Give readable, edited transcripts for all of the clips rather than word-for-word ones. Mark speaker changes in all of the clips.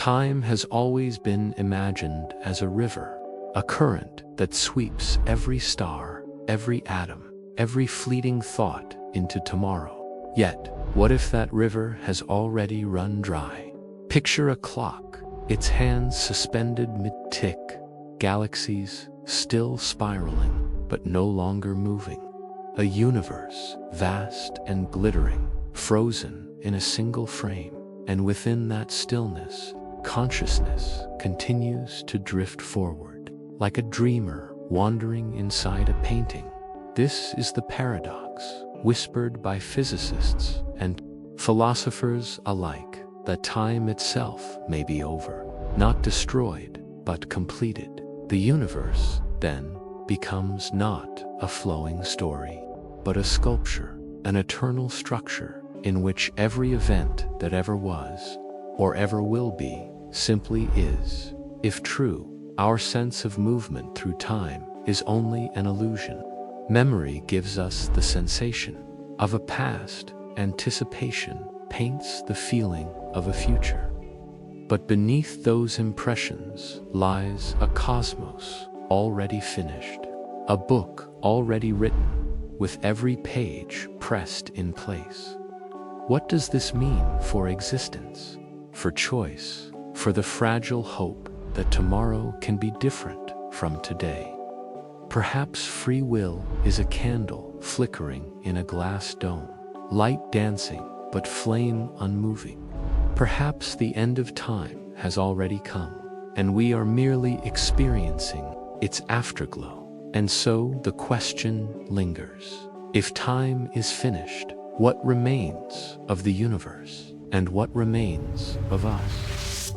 Speaker 1: Time has always been imagined as a river, a current that sweeps every star, every atom, every fleeting thought into tomorrow. Yet, what if that river has already run dry? Picture a clock, its hands suspended mid-tick, galaxies still spiraling, but no longer moving. A universe, vast and glittering, frozen in a single frame. And within that stillness, consciousness continues to drift forward, like a dreamer wandering inside a painting. This is the paradox, whispered by physicists and philosophers alike, that time itself may be over, not destroyed, but completed. The universe, then, becomes not a flowing story, but a sculpture, an eternal structure, in which every event that ever was, or ever will be, simply is. If true, our sense of movement through time is only an illusion. Memory gives us the sensation of a past, anticipation paints the feeling of a future. But beneath those impressions lies a cosmos already finished, a book already written, with every page pressed in place. What does this mean for existence, for choice, for the fragile hope that tomorrow can be different from today? Perhaps free will is a candle flickering in a glass dome, light dancing but flame unmoving. Perhaps the end of time has already come, and we are merely experiencing its afterglow. And so the question lingers. If time is finished, what remains of the universe, and what remains of us?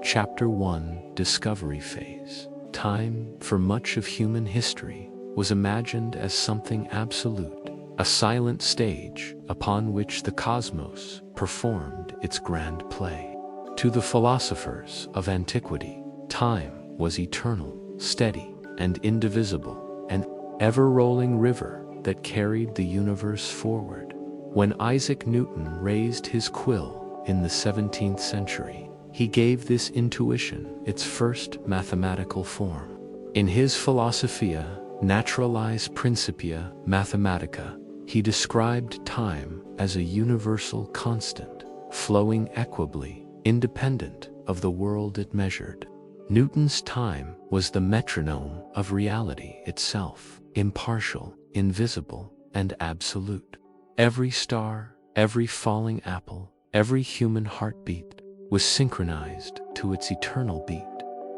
Speaker 1: Chapter 1: Discovery Phase. Time, for much of human history, was imagined as something absolute, a silent stage upon which the cosmos performed its grand play. To the philosophers of antiquity, time was eternal, steady, and indivisible, an ever-rolling river that carried the universe forward. When Isaac Newton raised his quill in the 17th century, he gave this intuition its first mathematical form. In his Philosophia Naturalis Principia Mathematica, he described time as a universal constant, flowing equably, independent of the world it measured. Newton's time was the metronome of reality itself, impartial, invisible, and absolute. Every star, every falling apple, every human heartbeat was synchronized to its eternal beat.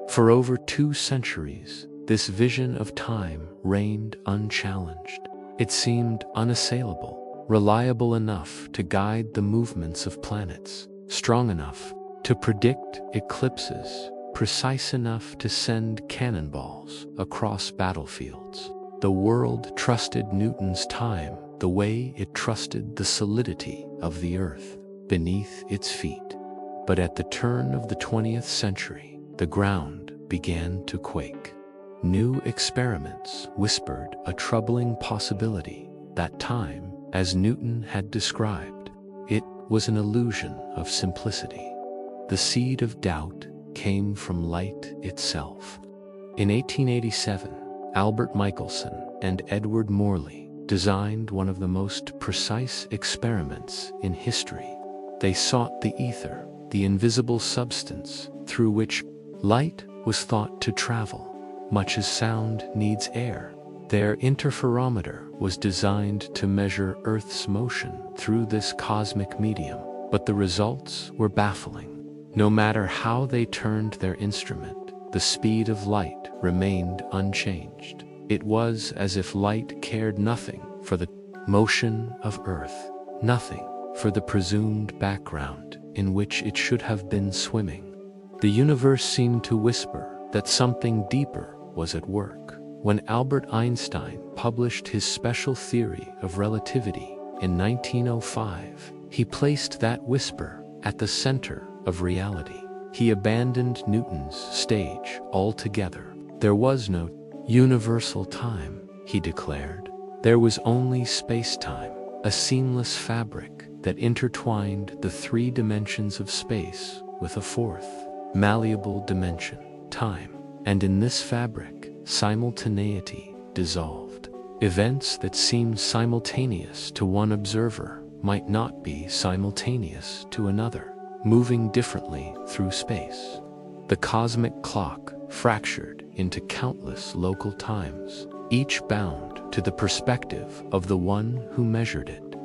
Speaker 1: For over 2 centuries, this vision of time reigned unchallenged. It seemed unassailable, reliable enough to guide the movements of planets, strong enough to predict eclipses, precise enough to send cannonballs across battlefields. The world trusted Newton's time the way it trusted the solidity of the earth beneath its feet. But at the turn of the 20th century, the ground began to quake. New experiments whispered a troubling possibility that time, as Newton had described it, was an illusion of simplicity. The seed of doubt came from light itself. In 1887, Albert Michelson and Edward Morley designed one of the most precise experiments in history. They sought the ether, the invisible substance through which light was thought to travel, much as sound needs air. Their interferometer was designed to measure Earth's motion through this cosmic medium, but the results were baffling. No matter how they turned their instrument, the speed of light remained unchanged. It was as if light cared nothing for the motion of Earth, nothing for the presumed background in which it should have been swimming. The universe seemed to whisper that something deeper was at work. When Albert Einstein published his special theory of relativity in 1905, he placed that whisper at the center of reality. He abandoned Newton's stage altogether. There was no universal time, he declared. There was only space-time, a seamless fabric that intertwined the three dimensions of space with a fourth, malleable dimension, time. And in this fabric, simultaneity dissolved. Events that seemed simultaneous to one observer might not be simultaneous to another, moving differently through space. The cosmic clock fractured into countless local times, each bound to the perspective of the one who measured it.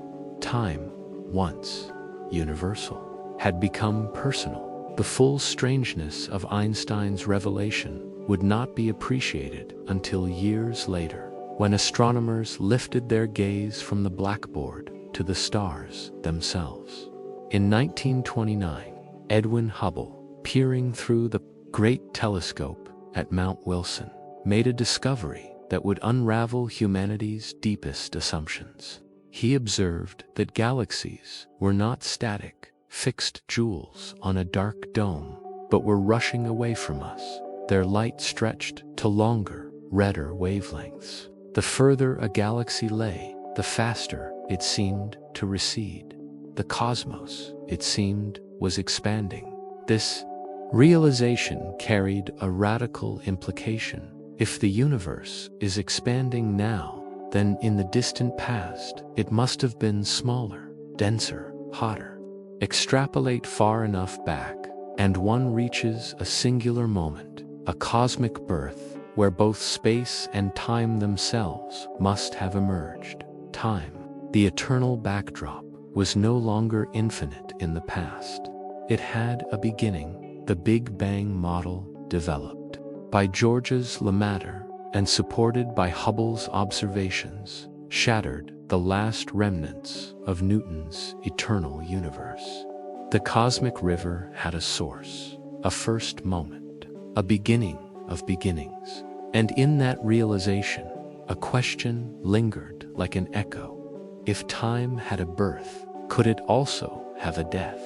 Speaker 1: Time, once universal, had become personal. The full strangeness of Einstein's revelation would not be appreciated until years later, when astronomers lifted their gaze from the blackboard to the stars themselves. In 1929, Edwin Hubble, peering through the Great Telescope at Mount Wilson, made a discovery that would unravel humanity's deepest assumptions. He observed that galaxies were not static, fixed jewels on a dark dome, but were rushing away from us, their light stretched to longer, redder wavelengths. The further a galaxy lay, the faster it seemed to recede. The cosmos, it seemed, was expanding. This realization carried a radical implication. If the universe is expanding now, then in the distant past, it must have been smaller, denser, hotter. Extrapolate far enough back, and one reaches a singular moment, a cosmic birth, where both space and time themselves must have emerged. Time, the eternal backdrop, was no longer infinite in the past. It had a beginning. The Big Bang model, developed by Georges Lemaître and supported by Hubble's observations, shattered the last remnants of Newton's eternal universe. The cosmic river had a source, a first moment, a beginning of beginnings. And in that realization, a question lingered like an echo. If time had a birth, could it also have a death?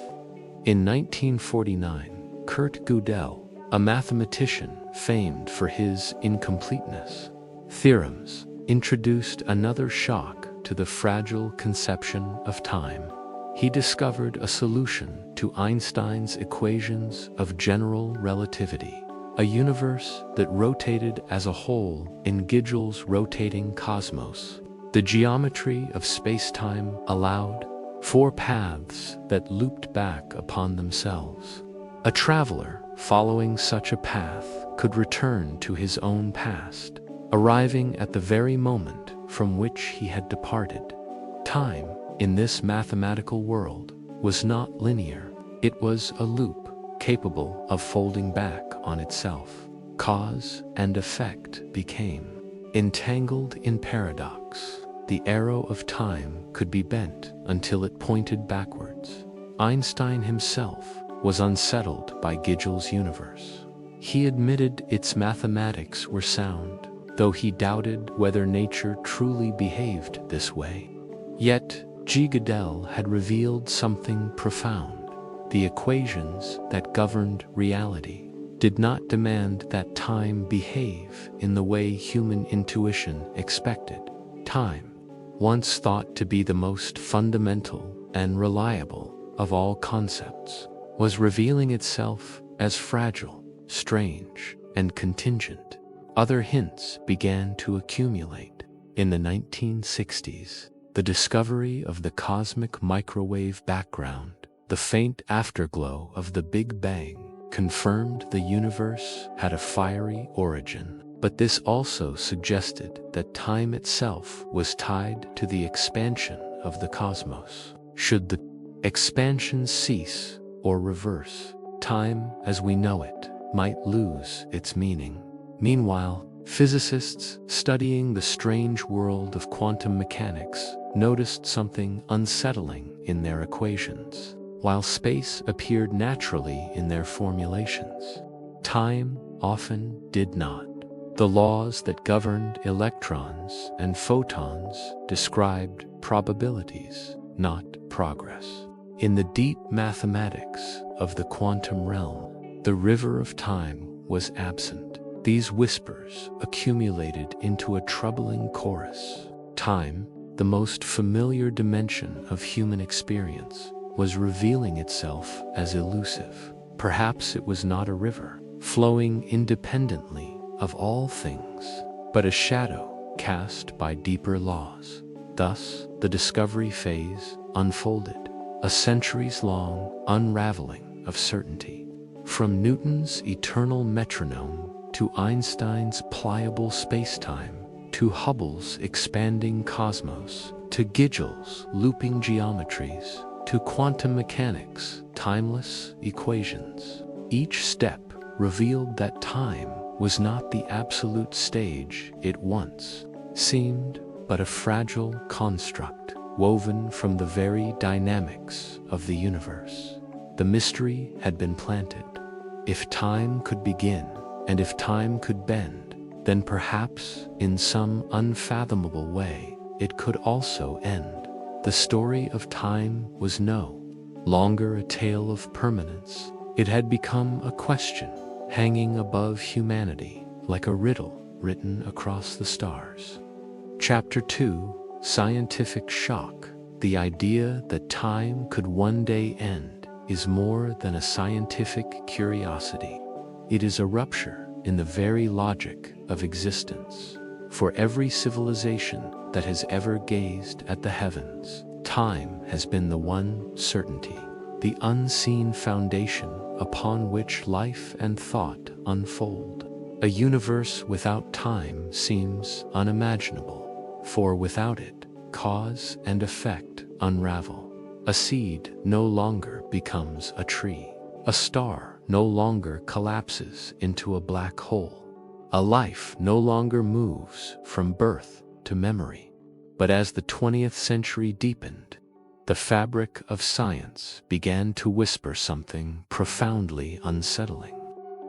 Speaker 1: In 1949, Kurt Gödel, a mathematician famed for his incompleteness theorems, introduced another shock to the fragile conception of time. He discovered a solution to Einstein's equations of general relativity, a universe that rotated as a whole in Gödel's rotating cosmos. The geometry of spacetime allowed four paths that looped back upon themselves. A traveler following such a path could return to his own past, arriving at the very moment from which he had departed. Time, in this mathematical world, was not linear. It was a loop, capable of folding back on itself. Cause and effect became entangled in paradox. The arrow of time could be bent until it pointed backwards. Einstein himself was unsettled by Gödel's universe. He admitted its mathematics were sound, though he doubted whether nature truly behaved this way. Yet, Gödel had revealed something profound. The equations that governed reality did not demand that time behave in the way human intuition expected. Time, once thought to be the most fundamental and reliable of all concepts, was revealing itself as fragile, strange, and contingent. Other hints began to accumulate. In the 1960s, the discovery of the cosmic microwave background, the faint afterglow of the Big Bang, confirmed the universe had a fiery origin. But this also suggested that time itself was tied to the expansion of the cosmos. Should the expansion cease or reverse, time as we know it might lose its meaning. Meanwhile, physicists studying the strange world of quantum mechanics noticed something unsettling in their equations. While space appeared naturally in their formulations, time often did not. The laws that governed electrons and photons described probabilities, not progress. In the deep mathematics of the quantum realm, the river of time was absent. These whispers accumulated into a troubling chorus. Time, the most familiar dimension of human experience, was revealing itself as elusive. Perhaps it was not a river, flowing independently of all things, but a shadow cast by deeper laws. Thus, the discovery phase unfolded, a centuries-long unraveling of certainty. From Newton's eternal metronome to Einstein's pliable spacetime, to Hubble's expanding cosmos, to Gödel's looping geometries, to quantum mechanics' timeless equations. Each step revealed that time was not the absolute stage it once seemed, but a fragile construct woven from the very dynamics of the universe. The mystery had been planted. If time could begin, and if time could bend, then perhaps, in some unfathomable way, it could also end. The story of time was no longer a tale of permanence. It had become a question, hanging above humanity, like a riddle written across the stars. Chapter 2: Scientific Shock. The idea that time could one day end is more than a scientific curiosity. It is a rupture in the very logic of existence. For every civilization that has ever gazed at the heavens, time has been the one certainty, the unseen foundation upon which life and thought unfold. A universe without time seems unimaginable, for without it, cause and effect unravel. A seed no longer becomes a tree. A star no longer collapses into a black hole. A life no longer moves from birth to memory. But as the 20th century deepened, the fabric of science began to whisper something profoundly unsettling.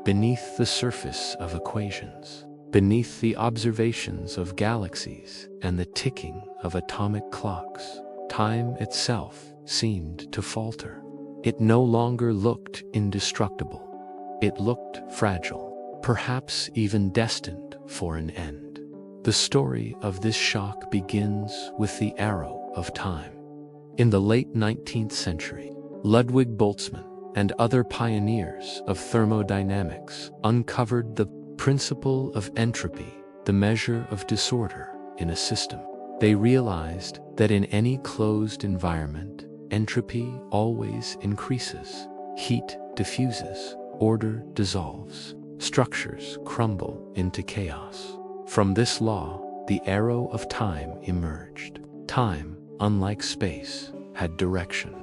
Speaker 1: Beneath the surface of equations, beneath the observations of galaxies and the ticking of atomic clocks, time itself seemed to falter. It no longer looked indestructible. It looked fragile, perhaps even destined for an end. The story of this shock begins with the arrow of time. In the late 19th century, Ludwig Boltzmann and other pioneers of thermodynamics uncovered the principle of entropy, the measure of disorder in a system. They realized that in any closed environment, entropy always increases. Heat diffuses, order dissolves, structures crumble into chaos. From this law, the arrow of time emerged. Time, unlike space, had direction.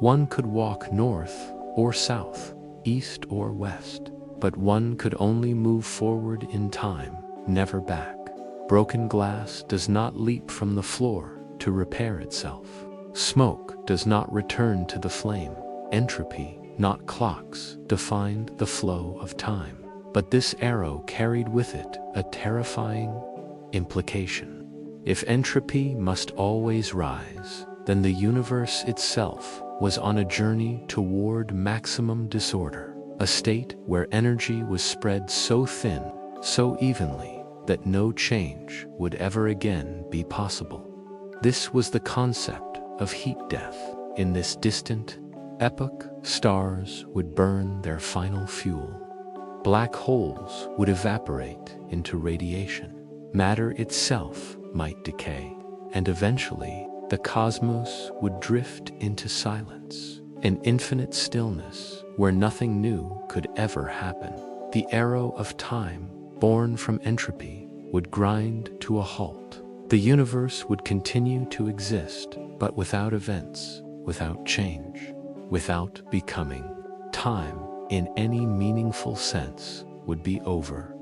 Speaker 1: One could walk north or south, east or west, but one could only move forward in time, never back. Broken glass does not leap from the floor to repair itself. Smoke does not return to the flame. Entropy, not clocks, defined the flow of time. But this arrow carried with it a terrifying implication. If entropy must always rise, then the universe itself was on a journey toward maximum disorder, a state where energy was spread so thin, so evenly, that no change would ever again be possible. This was the concept of heat death. In this distant epoch, stars would burn their final fuel. Black holes would evaporate into radiation. Matter itself might decay, and eventually the cosmos would drift into silence, an infinite stillness where nothing new could ever happen. The arrow of time, born from entropy, would grind to a halt. The universe would continue to exist, but without events, without change, without becoming. Time, in any meaningful sense, would be over.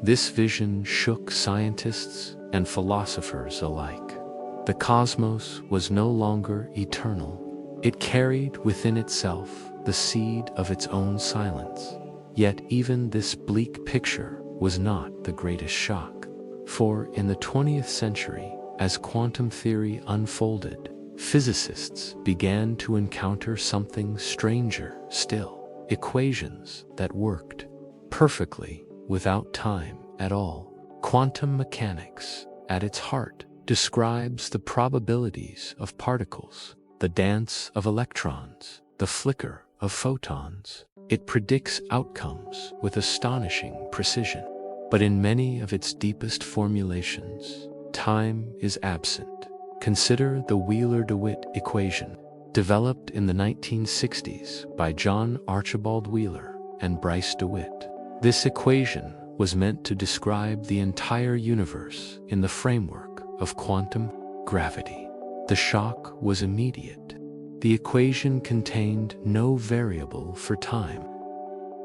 Speaker 1: This vision shook scientists and philosophers alike. The cosmos was no longer eternal. It carried within itself the seed of its own silence. Yet even this bleak picture was not the greatest shock. For in the 20th century, as quantum theory unfolded, physicists began to encounter something stranger still: equations that worked perfectly without time at all. Quantum mechanics, at its heart, describes the probabilities of particles, the dance of electrons, the flicker of photons. It predicts outcomes with astonishing precision. But in many of its deepest formulations, time is absent. Consider the Wheeler-DeWitt equation, developed in the 1960s by John Archibald Wheeler and Bryce DeWitt. This equation was meant to describe the entire universe in the framework of quantum gravity. The shock was immediate. The equation contained no variable for time.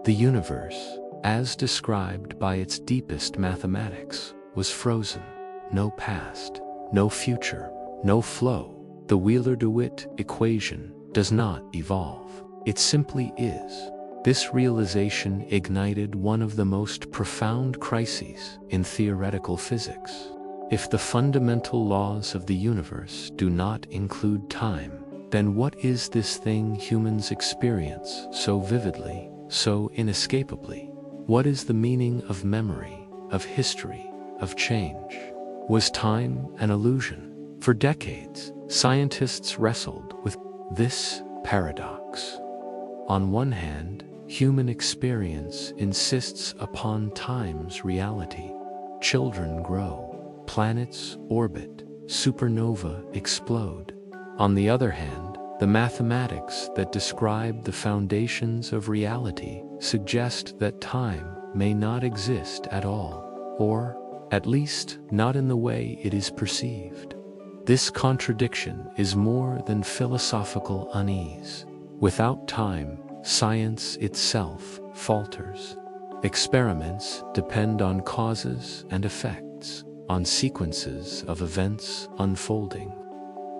Speaker 1: The universe, as described by its deepest mathematics, was frozen. No past, no future, no flow. The Wheeler-DeWitt equation does not evolve. It simply is. This realization ignited one of the most profound crises in theoretical physics. If the fundamental laws of the universe do not include time, then what is this thing humans experience so vividly, so inescapably? What is the meaning of memory, of history, of change? Was time an illusion? For decades, scientists wrestled with this paradox. On one hand, human experience insists upon time's reality. Children grow, planets orbit, supernova explode. On the other hand, the mathematics that describe the foundations of reality suggest that time may not exist at all, or, at least, not in the way it is perceived. This contradiction is more than philosophical unease. Without time, science itself falters. Experiments depend on causes and effects, on sequences of events unfolding.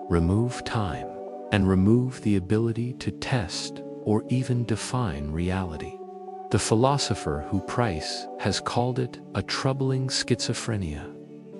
Speaker 1: Remove time, and remove the ability to test or even define reality. The philosopher Hugh Price has called it a troubling schizophrenia.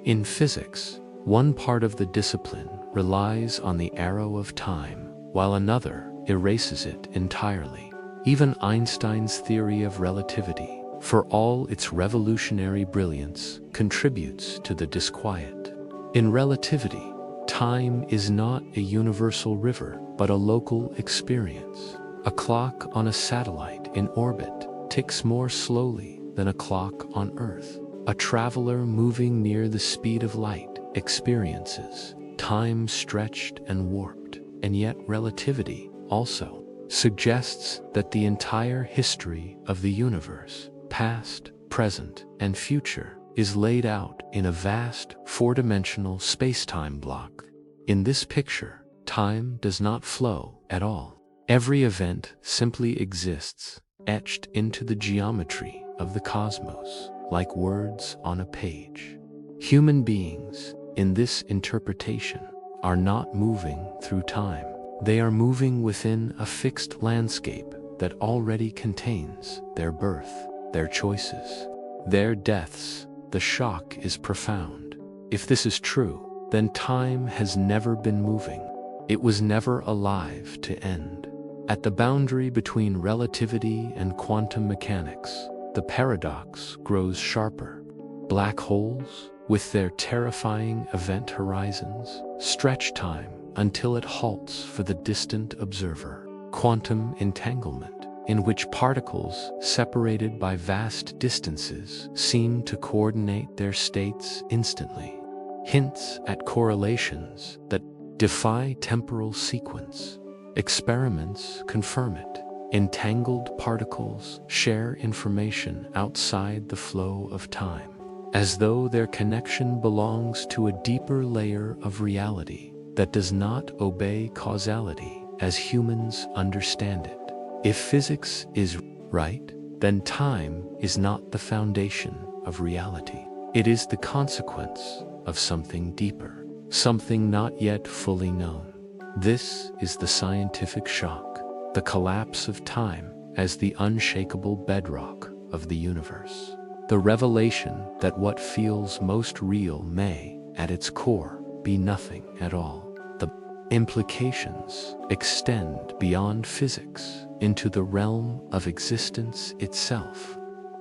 Speaker 1: In physics, one part of the discipline relies on the arrow of time, while another erases it entirely. Even Einstein's theory of relativity, for all its revolutionary brilliance, contributes to the disquiet. In relativity, time is not a universal river, but a local experience. A clock on a satellite in orbit ticks more slowly than a clock on Earth. A traveler moving near the speed of light experiences time stretched and warped, and yet relativity also suggests that the entire history of the universe, past, present, and future, is laid out in a vast four-dimensional space-time block. In this picture, time does not flow at all. Every event simply exists, etched into the geometry of the cosmos, like words on a page. Human beings, in this interpretation, are not moving through time. They are moving within a fixed landscape that already contains their birth, their choices, their deaths. The shock is profound. If this is true, then time has never been moving. It was never alive to end. At the boundary between relativity and quantum mechanics, the paradox grows sharper. Black holes, with their terrifying event horizons, stretch time until it halts for the distant observer. Quantum entanglement, in which particles separated by vast distances seem to coordinate their states instantly, hints at correlations that defy temporal sequence. Experiments confirm it. Entangled particles share information outside the flow of time, as though their connection belongs to a deeper layer of reality that does not obey causality as humans understand it. If physics is right, then time is not the foundation of reality. It is the consequence of something deeper, something not yet fully known. This is the scientific shock, the collapse of time as the unshakable bedrock of the universe. The revelation that what feels most real may, at its core, be nothing at all. The implications extend beyond physics into the realm of existence itself.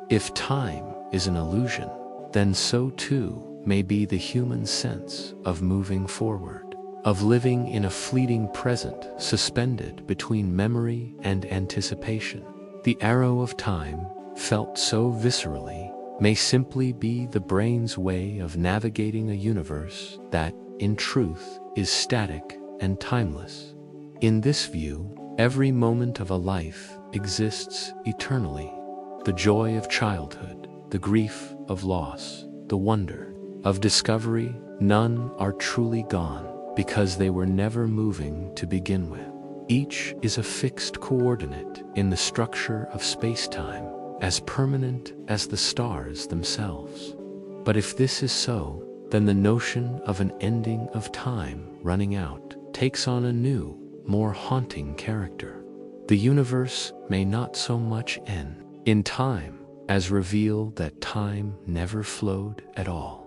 Speaker 1: If time is an illusion, then so too may be the human sense of moving forward, of living in a fleeting present suspended between memory and anticipation. The arrow of time, felt so viscerally, may simply be the brain's way of navigating a universe that, in truth, is static and timeless. In this view, every moment of a life exists eternally. The joy of childhood, the grief of loss, the wonder of discovery, none are truly gone because they were never moving to begin with. Each is a fixed coordinate in the structure of space-time, as permanent as the stars themselves. But if this is so, then the notion of an ending of time running out takes on a new, more haunting character. The universe may not so much end in time as reveal that time never flowed at all.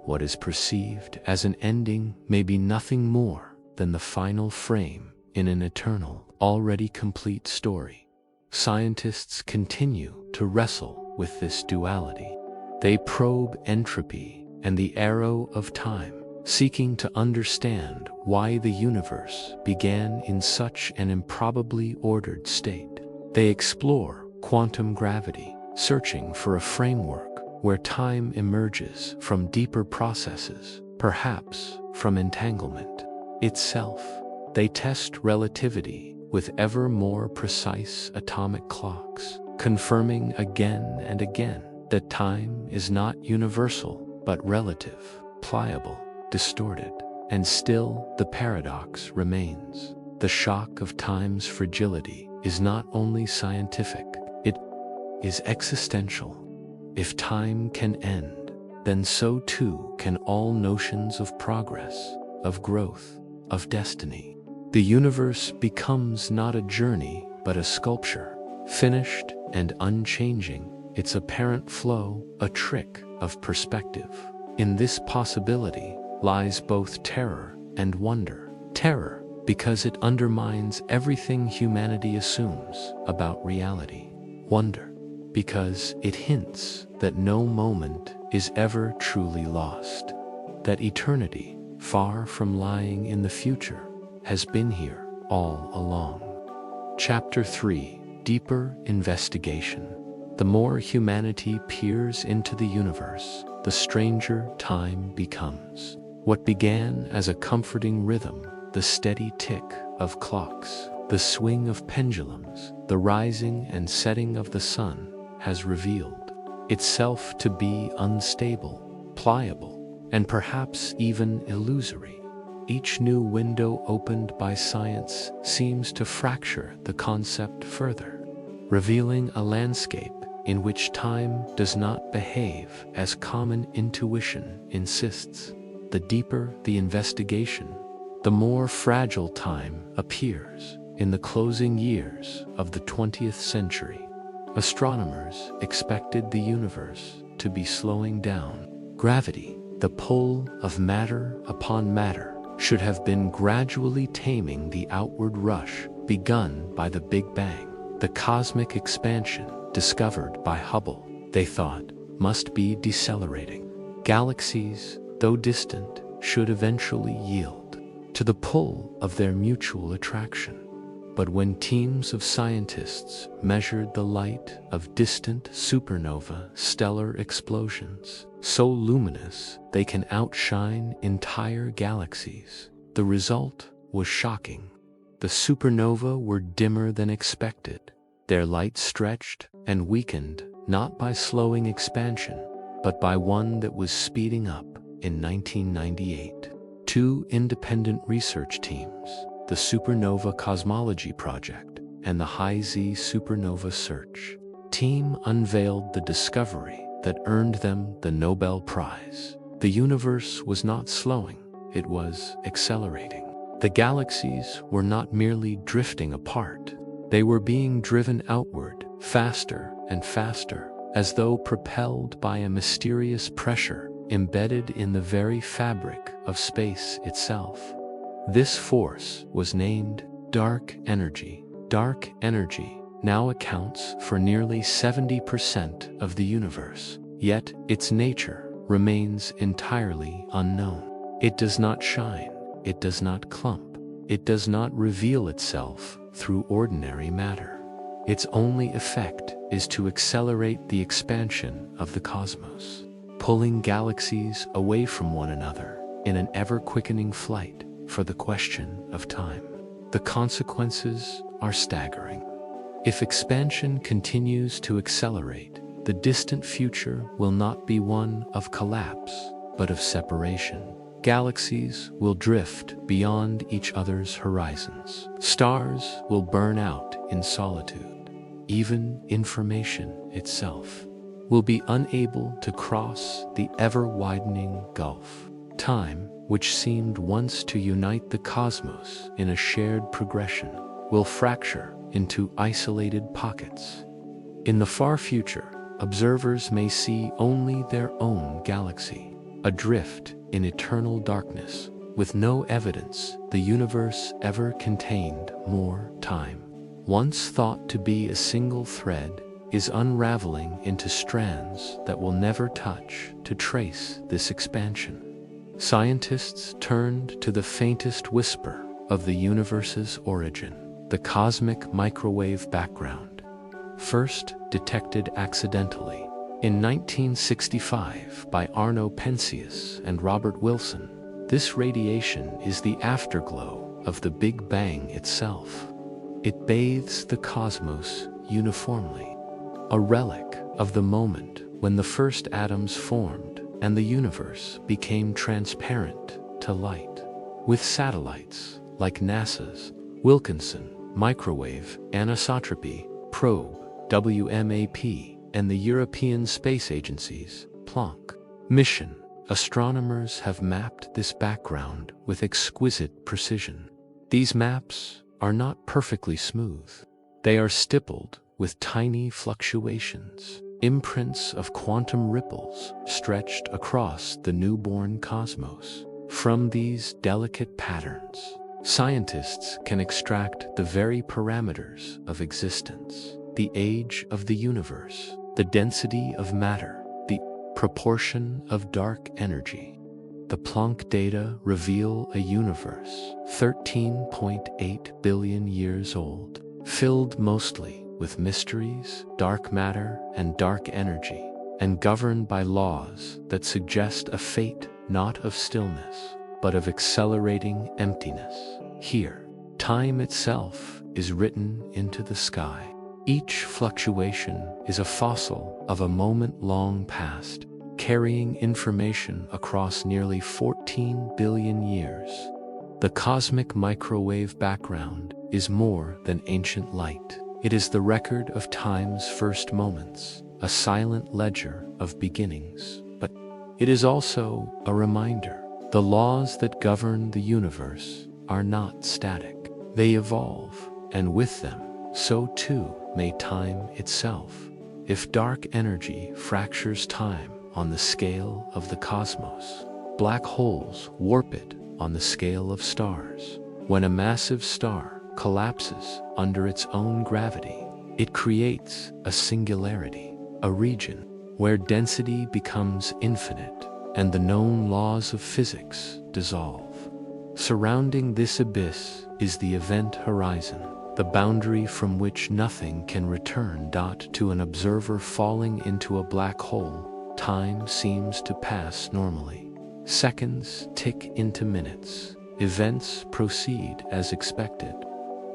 Speaker 1: What is perceived as an ending may be nothing more than the final frame in an eternal, already complete story. Scientists continue to wrestle with this duality. They probe entropy and the arrow of time, seeking to understand why the universe began in such an improbably ordered state. They explore quantum gravity, searching for a framework where time emerges from deeper processes, perhaps from entanglement itself. They test relativity with ever more precise atomic clocks, confirming again and again that time is not universal but relative, pliable, distorted. And still the paradox remains. The shock of time's fragility is not only scientific, it is existential. If time can end, then so too can all notions of progress, of growth, of destiny. The universe becomes not a journey but a sculpture, finished and unchanging, its apparent flow a trick of perspective. In this possibility lies both terror and wonder. Terror, because it undermines everything humanity assumes about reality. Wonder, because it hints that no moment is ever truly lost, that eternity, far from lying in the future, has been here all along. Chapter 3: Deeper Investigation. The more humanity peers into the universe, the stranger time becomes. What began as a comforting rhythm, the steady tick of clocks, the swing of pendulums, the rising and setting of the sun, has revealed itself to be unstable, pliable, and perhaps even illusory. Each new window opened by science seems to fracture the concept further, revealing a landscape in which time does not behave as common intuition insists. The deeper the investigation, the more fragile time appears. In the closing years of the 20th century, astronomers expected the universe to be slowing down. Gravity, the pull of matter upon matter, should have been gradually taming the outward rush begun by the Big Bang. The cosmic expansion discovered by Hubble, they thought, must be decelerating. Galaxies, though distant, should eventually yield to the pull of their mutual attraction. But when teams of scientists measured the light of distant supernova stellar explosions, so luminous they can outshine entire galaxies, the result was shocking. The supernova were dimmer than expected, their light stretched and weakened not by slowing expansion, but by one that was speeding up. In 1998, two independent research teams, the Supernova Cosmology Project and the High-Z Supernova Search team, unveiled the discovery that earned them the Nobel Prize. The universe was not slowing, it was accelerating. The galaxies were not merely drifting apart, they were being driven outward, faster and faster, as though propelled by a mysterious pressure embedded in the very fabric of space itself. This force was named dark energy. Dark energy now accounts for nearly 70% of the universe, yet its nature remains entirely unknown. It does not shine, it does not clump, it does not reveal itself through ordinary matter. Its only effect is to accelerate the expansion of the cosmos, pulling galaxies away from one another in an ever-quickening flight for the question of time. The consequences are staggering. If expansion continues to accelerate, the distant future will not be one of collapse, but of separation. Galaxies will drift beyond each other's horizons. Stars will burn out in solitude. Even information itself will be unable to cross the ever-widening gulf. Time, which seemed once to unite the cosmos in a shared progression, will fracture into isolated pockets. In the far future, observers may see only their own galaxy, adrift in eternal darkness, with no evidence the universe ever contained more time. Once thought to be a single thread is unraveling into strands that will never touch to trace this expansion. Scientists turned to the faintest whisper of the universe's origin, the cosmic microwave background, first detected accidentally in 1965 by Arno Penzias and Robert Wilson. This radiation is the afterglow of the Big Bang itself. It bathes the cosmos uniformly, a relic of the moment when the first atoms formed and the universe became transparent to light. With satellites like NASA's Wilkinson Microwave Anisotropy Probe (WMAP) and the European Space Agency's Planck mission, astronomers have mapped this background with exquisite precision. These maps are not perfectly smooth. They are stippled with tiny fluctuations, imprints of quantum ripples stretched across the newborn cosmos. From these delicate patterns, scientists can extract the very parameters of existence: the age of the universe, the density of matter, the proportion of dark energy. The Planck data reveal a universe 13.8 billion years old, filled mostly with mysteries, dark matter, and dark energy, and governed by laws that suggest a fate not of stillness, but of accelerating emptiness. Here, time itself is written into the sky. Each fluctuation is a fossil of a moment long past, carrying information across nearly 14 billion years. The cosmic microwave background is more than ancient light. It is the record of time's first moments, a silent ledger of beginnings. But it is also a reminder: the laws that govern the universe are not static. They evolve, and with them, so too may time itself. If dark energy fractures time on the scale of the cosmos, black holes warp it on the scale of stars. When a massive star collapses under its own gravity, it creates a singularity, a region where density becomes infinite and the known laws of physics dissolve. Surrounding this abyss is the event horizon, the boundary from which nothing can return. To an observer falling into a black hole, time seems to pass normally. Seconds tick into minutes. Events proceed as expected.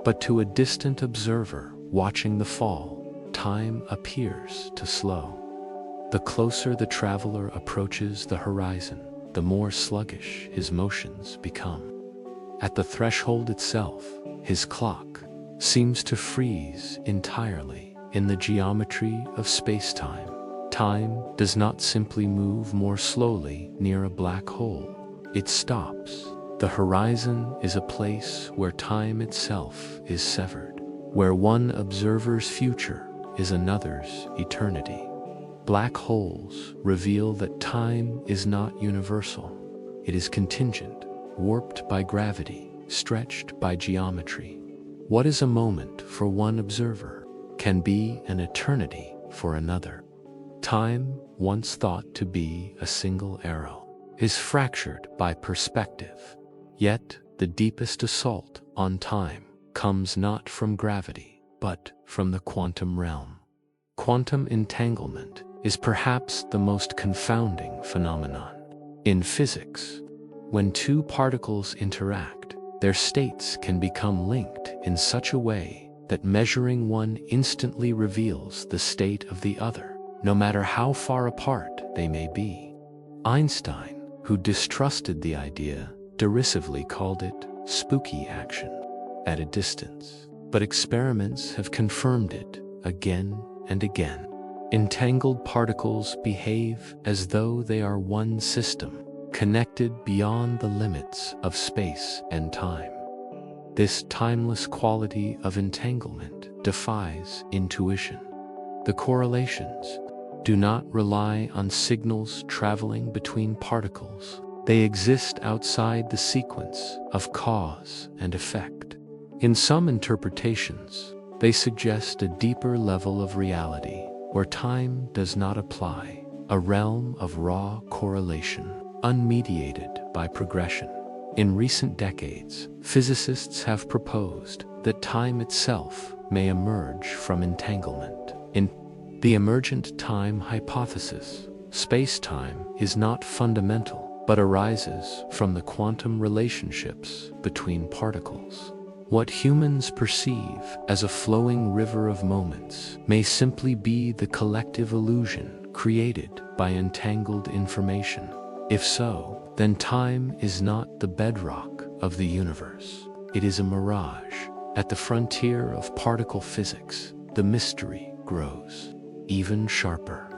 Speaker 1: But to a distant observer watching the fall, time appears to slow. The closer the traveler approaches the horizon, the more sluggish his motions become. At the threshold itself, his clock seems to freeze entirely. In the geometry of spacetime, time does not simply move more slowly near a black hole. It stops. The horizon is a place where time itself is severed, where one observer's future is another's eternity. Black holes reveal that time is not universal. It is contingent, warped by gravity, stretched by geometry. What is a moment for one observer can be an eternity for another. Time, once thought to be a single arrow, is fractured by perspective. Yet, the deepest assault on time comes not from gravity, but from the quantum realm. Quantum entanglement is perhaps the most confounding phenomenon. In physics, when two particles interact, their states can become linked in such a way that measuring one instantly reveals the state of the other, no matter how far apart they may be. Einstein, who distrusted the idea, derisively called it spooky action at a distance, but experiments have confirmed it again and again. Entangled particles behave as though they are one system, connected beyond the limits of space and time. This timeless quality of entanglement defies intuition. The correlations do not rely on signals traveling between particles. They exist outside the sequence of cause and effect. In some interpretations, they suggest a deeper level of reality where time does not apply, a realm of raw correlation, unmediated by progression. In recent decades, physicists have proposed that time itself may emerge from entanglement. In the emergent time hypothesis, space-time is not fundamental, but arises from the quantum relationships between particles. What humans perceive as a flowing river of moments may simply be the collective illusion created by entangled information. If so, then time is not the bedrock of the universe. It is a mirage. At the frontier of particle physics, the mystery grows even sharper.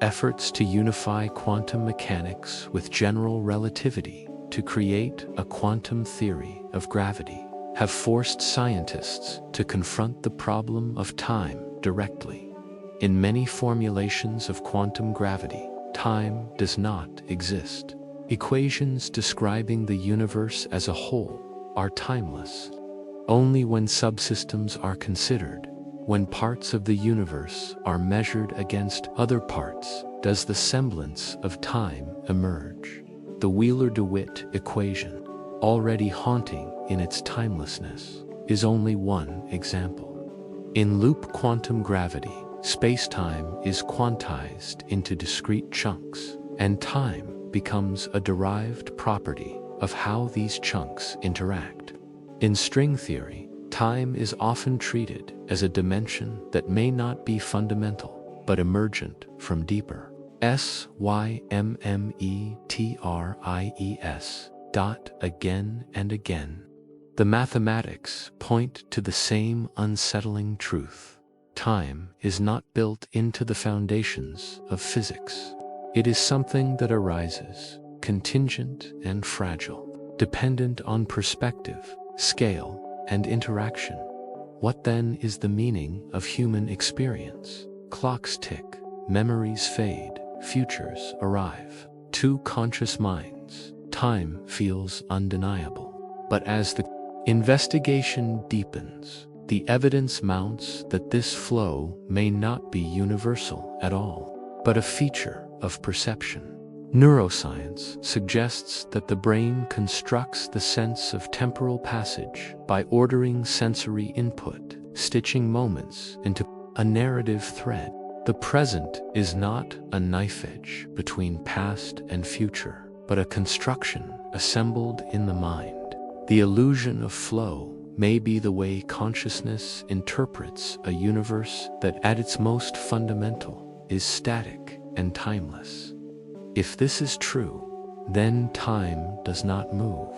Speaker 1: Efforts to unify quantum mechanics with general relativity to create a quantum theory of gravity have forced scientists to confront the problem of time directly. In many formulations of quantum gravity, time does not exist. Equations describing the universe as a whole are timeless. Only when subsystems are considered, when parts of the universe are measured against other parts, does the semblance of time emerge. The Wheeler-DeWitt equation, already haunting in its timelessness, is only one example. In loop quantum gravity, space-time is quantized into discrete chunks, and time becomes a derived property of how these chunks interact. In string theory, time is often treated as a dimension that may not be fundamental, but emergent from deeper. Symmetries. Again and again. The mathematics point to the same unsettling truth. Time is not built into the foundations of physics. It is something that arises, contingent and fragile, dependent on perspective, scale, and interaction. What then is the meaning of human experience? Clocks tick, memories fade, futures arrive. To conscious minds, time feels undeniable. But as the investigation deepens, the evidence mounts that this flow may not be universal at all, but a feature of perception. Neuroscience suggests that the brain constructs the sense of temporal passage by ordering sensory input, stitching moments into a narrative thread. The present is not a knife edge between past and future, but a construction assembled in the mind. The illusion of flow may be the way consciousness interprets a universe that at its most fundamental is static and timeless. If this is true, then time does not move.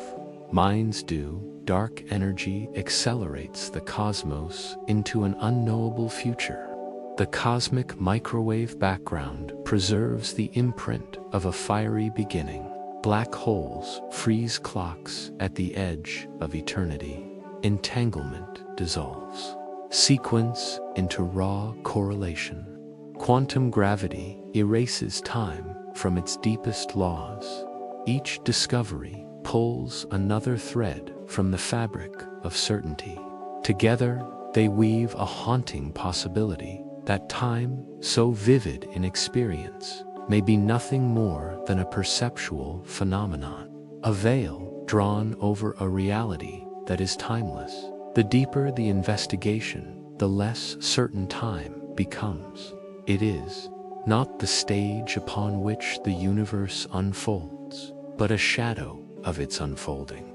Speaker 1: Minds do. Dark energy accelerates the cosmos into an unknowable future. The cosmic microwave background preserves the imprint of a fiery beginning. Black holes freeze clocks at the edge of eternity. Entanglement dissolves. Sequence into raw correlation. Quantum gravity erases time from its deepest laws. Each discovery pulls another thread from the fabric of certainty. Together, they weave a haunting possibility. that time, so vivid in experience, may be nothing more than a perceptual phenomenon, a veil drawn over a reality that is timeless. The deeper the investigation, the less certain time becomes. It is not the stage upon which the universe unfolds, but a shadow of its unfolding.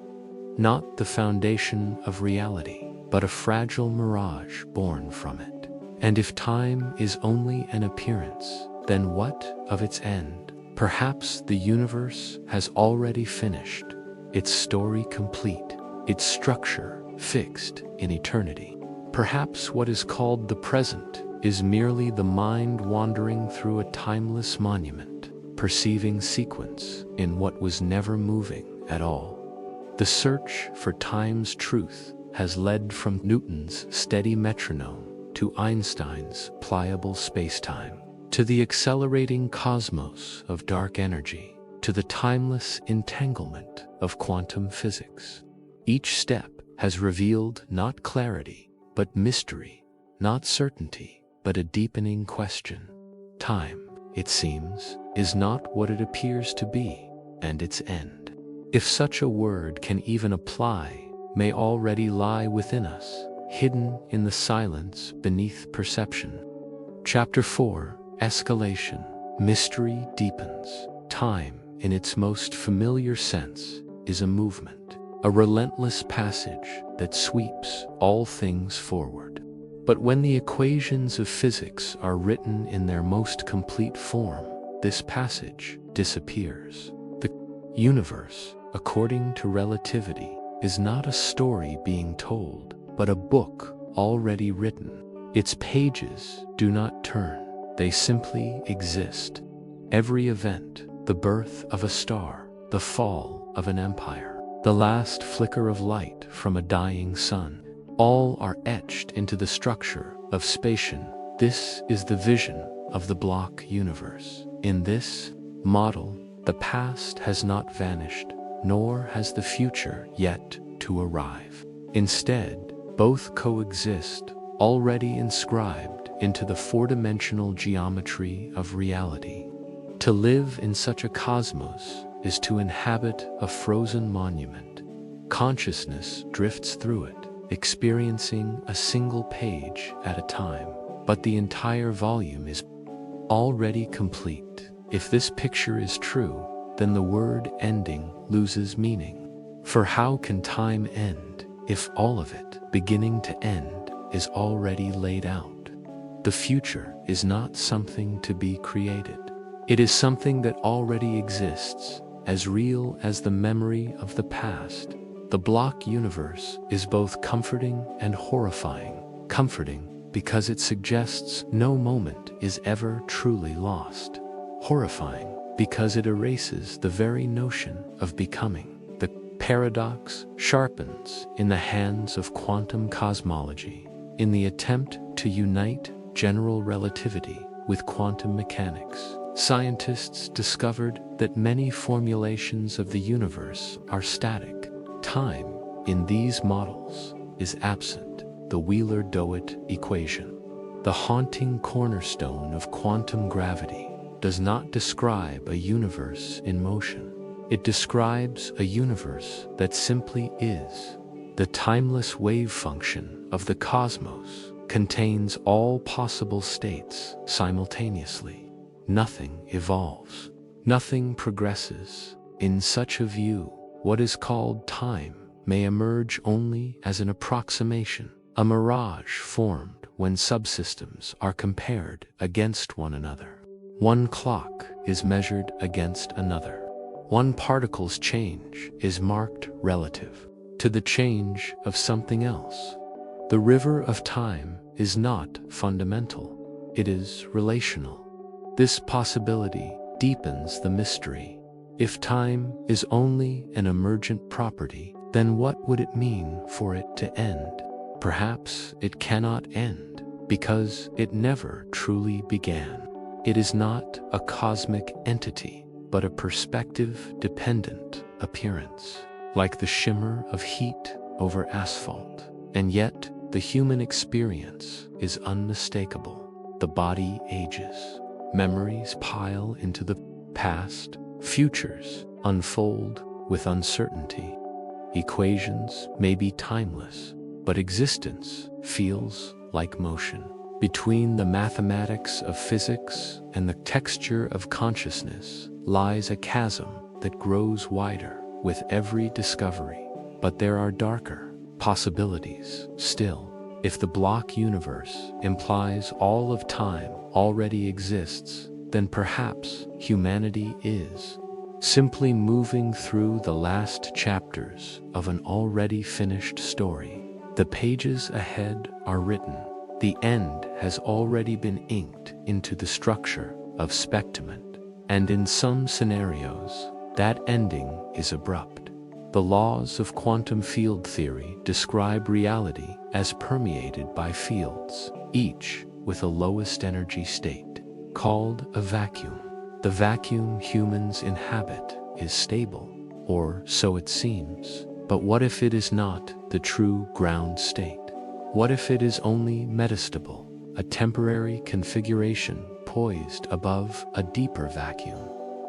Speaker 1: Not the foundation of reality, but a fragile mirage born from it. And if time is only an appearance, then what of its end? Perhaps the universe has already finished, its story complete, its structure fixed in eternity. Perhaps what is called the present is merely the mind wandering through a timeless monument, perceiving sequence in what was never moving at all. The search for time's truth has led from Newton's steady metronome to Einstein's pliable spacetime, to the accelerating cosmos of dark energy, to the timeless entanglement of quantum physics. Each step has revealed not clarity, but mystery, not certainty, but a deepening question. Time, it seems, is not what it appears to be, and its end, if such a word can even apply, may already lie within us, hidden in the silence beneath perception. Chapter 4: Escalation. Mystery deepens. Time, in its most familiar sense, is a movement, a relentless passage that sweeps all things forward. But when the equations of physics are written in their most complete form, this passage disappears. The universe, according to relativity, is not a story being told, but a book already written. Its pages do not turn, they simply exist. Every event, the birth of a star, the fall of an empire, the last flicker of light from a dying sun, all are etched into the structure of spatian. This is the vision of the block universe. In this model, the past has not vanished, nor has the future yet to arrive. Instead, both coexist, already inscribed into the four-dimensional geometry of reality. To live in such a cosmos is to inhabit a frozen monument. Consciousness drifts through it, experiencing a single page at a time, but the entire volume is already complete. If this picture is true, then the word ending loses meaning. For how can time end if all of it, beginning to end, is already laid out? The future is not something to be created. It is something that already exists, as real as the memory of the past. The block universe is both comforting and horrifying. Comforting because it suggests no moment is ever truly lost. Horrifying because it erases the very notion of becoming. The paradox sharpens in the hands of quantum cosmology, in the attempt to unite general relativity with quantum mechanics. Scientists discovered that many formulations of the universe are static. Time, in these models, is absent. The Wheeler-DeWitt equation, the haunting cornerstone of quantum gravity, does not describe a universe in motion. It describes a universe that simply is. The timeless wave function of the cosmos contains all possible states simultaneously. Nothing evolves. Nothing progresses. In such a view, what is called time may emerge only as an approximation, a mirage formed when subsystems are compared against one another. One clock is measured against another. One particle's change is marked relative to the change of something else. The river of time is not fundamental, it is relational. This possibility deepens the mystery. If time is only an emergent property, then what would it mean for it to end? Perhaps it cannot end because it never truly began. It is not a cosmic entity, but a perspective-dependent appearance, like the shimmer of heat over asphalt. And yet, the human experience is unmistakable. the body ages. Memories pile into the past. Futures unfold with uncertainty. Equations may be timeless, but existence feels like motion. Between the mathematics of physics and the texture of consciousness lies a chasm that grows wider with every discovery. But there are darker possibilities still. If the block universe implies all of time already exists, then perhaps humanity is simply moving through the last chapters of an already finished story. The pages ahead are written. The end has already been inked into the structure of spectiment, and in some scenarios, that ending is abrupt. The laws of quantum field theory describe reality as permeated by fields, each with a lowest energy state, called a vacuum. The vacuum humans inhabit is stable, or so it seems. But what if it is not the true ground state? What if it is only metastable, a temporary configuration poised above a deeper vacuum?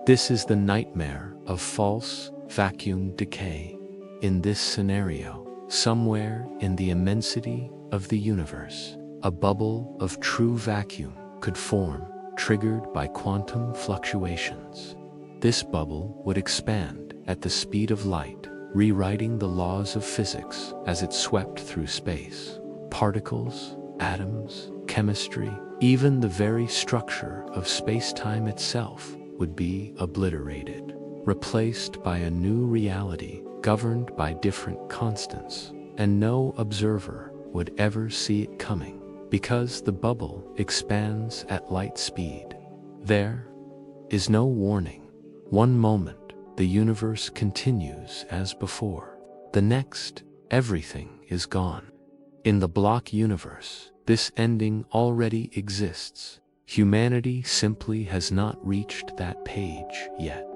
Speaker 1: This is the nightmare of false vacuum decay. In this scenario, somewhere in the immensity of the universe, a bubble of true vacuum could form, triggered by quantum fluctuations. This bubble would expand at the speed of light, rewriting the laws of physics as it swept through space. Particles, atoms, chemistry, even the very structure of spacetime itself would be obliterated, replaced by a new reality governed by different constants, and no observer would ever see it coming, because the bubble expands at light speed. There is no warning. One moment, the universe continues as before. The next, everything is gone. In the block universe, this ending already exists. Humanity simply has not reached that page yet.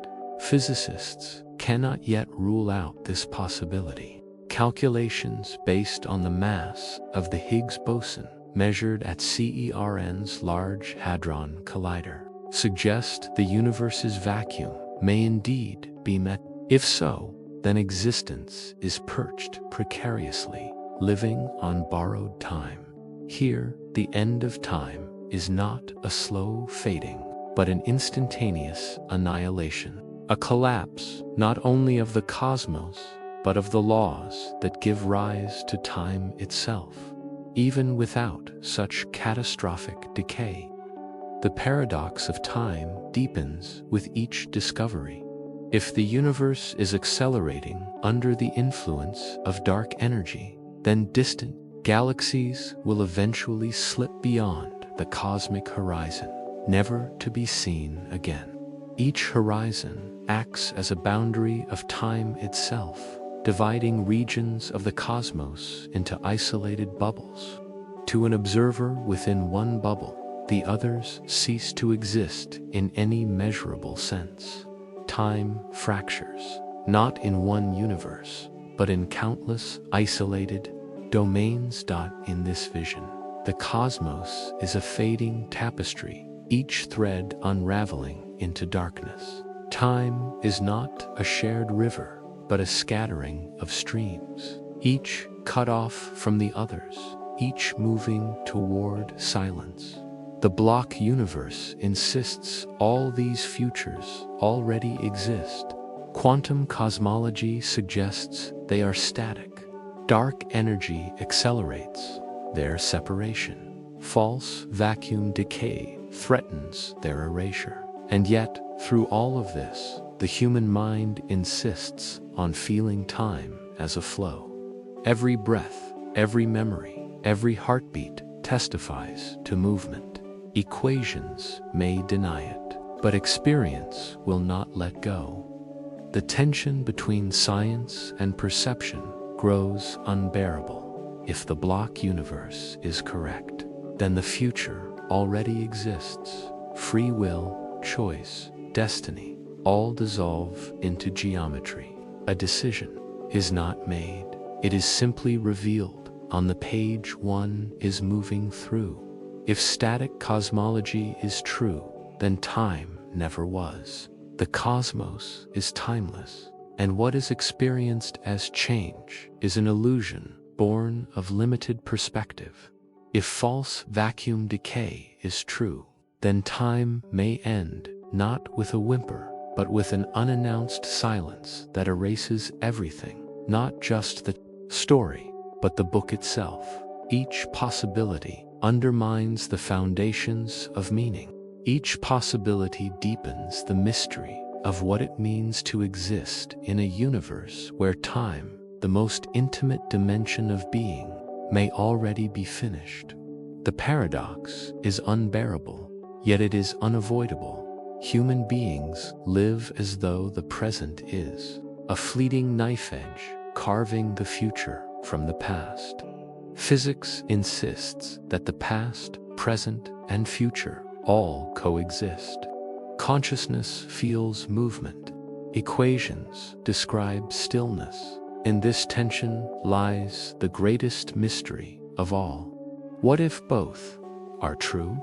Speaker 1: Physicists cannot yet rule out this possibility. Calculations based on the mass of the Higgs boson, measured at CERN's Large Hadron Collider, suggest the universe's vacuum may indeed be met. If so, then existence is perched precariously, living on borrowed time. Here, the end of time is not a slow fading, but an instantaneous annihilation, a collapse not only of the cosmos, but of the laws that give rise to time itself. Even without such catastrophic decay, the paradox of time deepens with each discovery. If the universe is accelerating under the influence of dark energy, then distant galaxies will eventually slip beyond the cosmic horizon, never to be seen again. Each horizon acts as a boundary of time itself, dividing regions of the cosmos into isolated bubbles. To an observer within one bubble, the others cease to exist in any measurable sense. Time fractures, not in one universe, but in countless isolated domains. In this vision, the cosmos is a fading tapestry, each thread unraveling into darkness. Time is not a shared river, but a scattering of streams, each cut off from the others, each moving toward silence. The block universe insists all these futures already exist. Quantum cosmology suggests they are static. Dark energy accelerates their separation. False vacuum decay threatens their erasure. And yet, through all of this, the human mind insists on feeling time as a flow. Every breath, every memory, every heartbeat testifies to movement. Equations may deny it, but experience will not let go. The tension between science and perception grows unbearable. If the block universe is correct, then the future already exists. Free will, choice, destiny, all dissolve into geometry. A decision is not made. It is simply revealed on the page one is moving through. If static cosmology is true, then time never was. The cosmos is timeless, and what is experienced as change is an illusion born of limited perspective. If false vacuum decay is true, then time may end not with a whimper, but with an unannounced silence that erases everything, not just the story, but the book itself. Each possibility undermines the foundations of meaning. Each possibility deepens the mystery of what it means to exist in a universe where time, the most intimate dimension of being, may already be finished. The paradox is unbearable, yet it is unavoidable. Human beings live as though the present is a fleeting knife edge carving the future from the past. Physics insists that the past, present, and future all coexist. Consciousness feels movement. Equations describe stillness. In this tension lies the greatest mystery of all. What if both are true?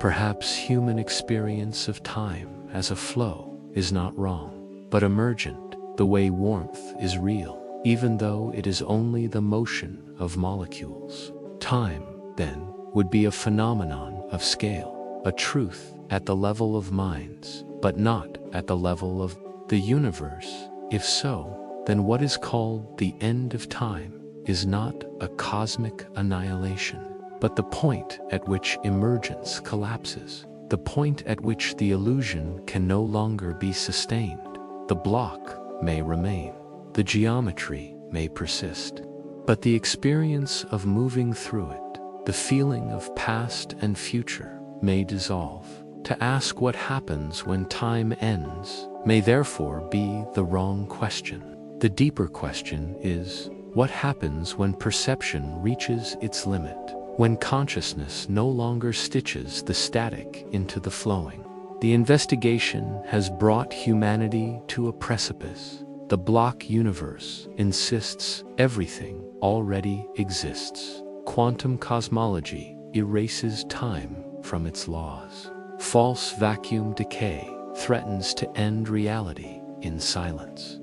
Speaker 1: Perhaps human experience of time as a flow is not wrong, but emergent, the way warmth is real, even though it is only the motion of molecules. Time, then, would be a phenomenon of scale, a truth at the level of minds, but not at the level of the universe. If so, then what is called the end of time is not a cosmic annihilation, but the point at which emergence collapses, the point at which the illusion can no longer be sustained. The block may remain, the geometry may persist, but the experience of moving through it, the feeling of past and future, may dissolve. To ask what happens when time ends may therefore be the wrong question. The deeper question is, what happens when perception reaches its limit? When consciousness no longer stitches the static into the flowing? The investigation has brought humanity to a precipice. The block universe insists everything already exists. Quantum cosmology erases time from its laws. False vacuum decay threatens to end reality in silence.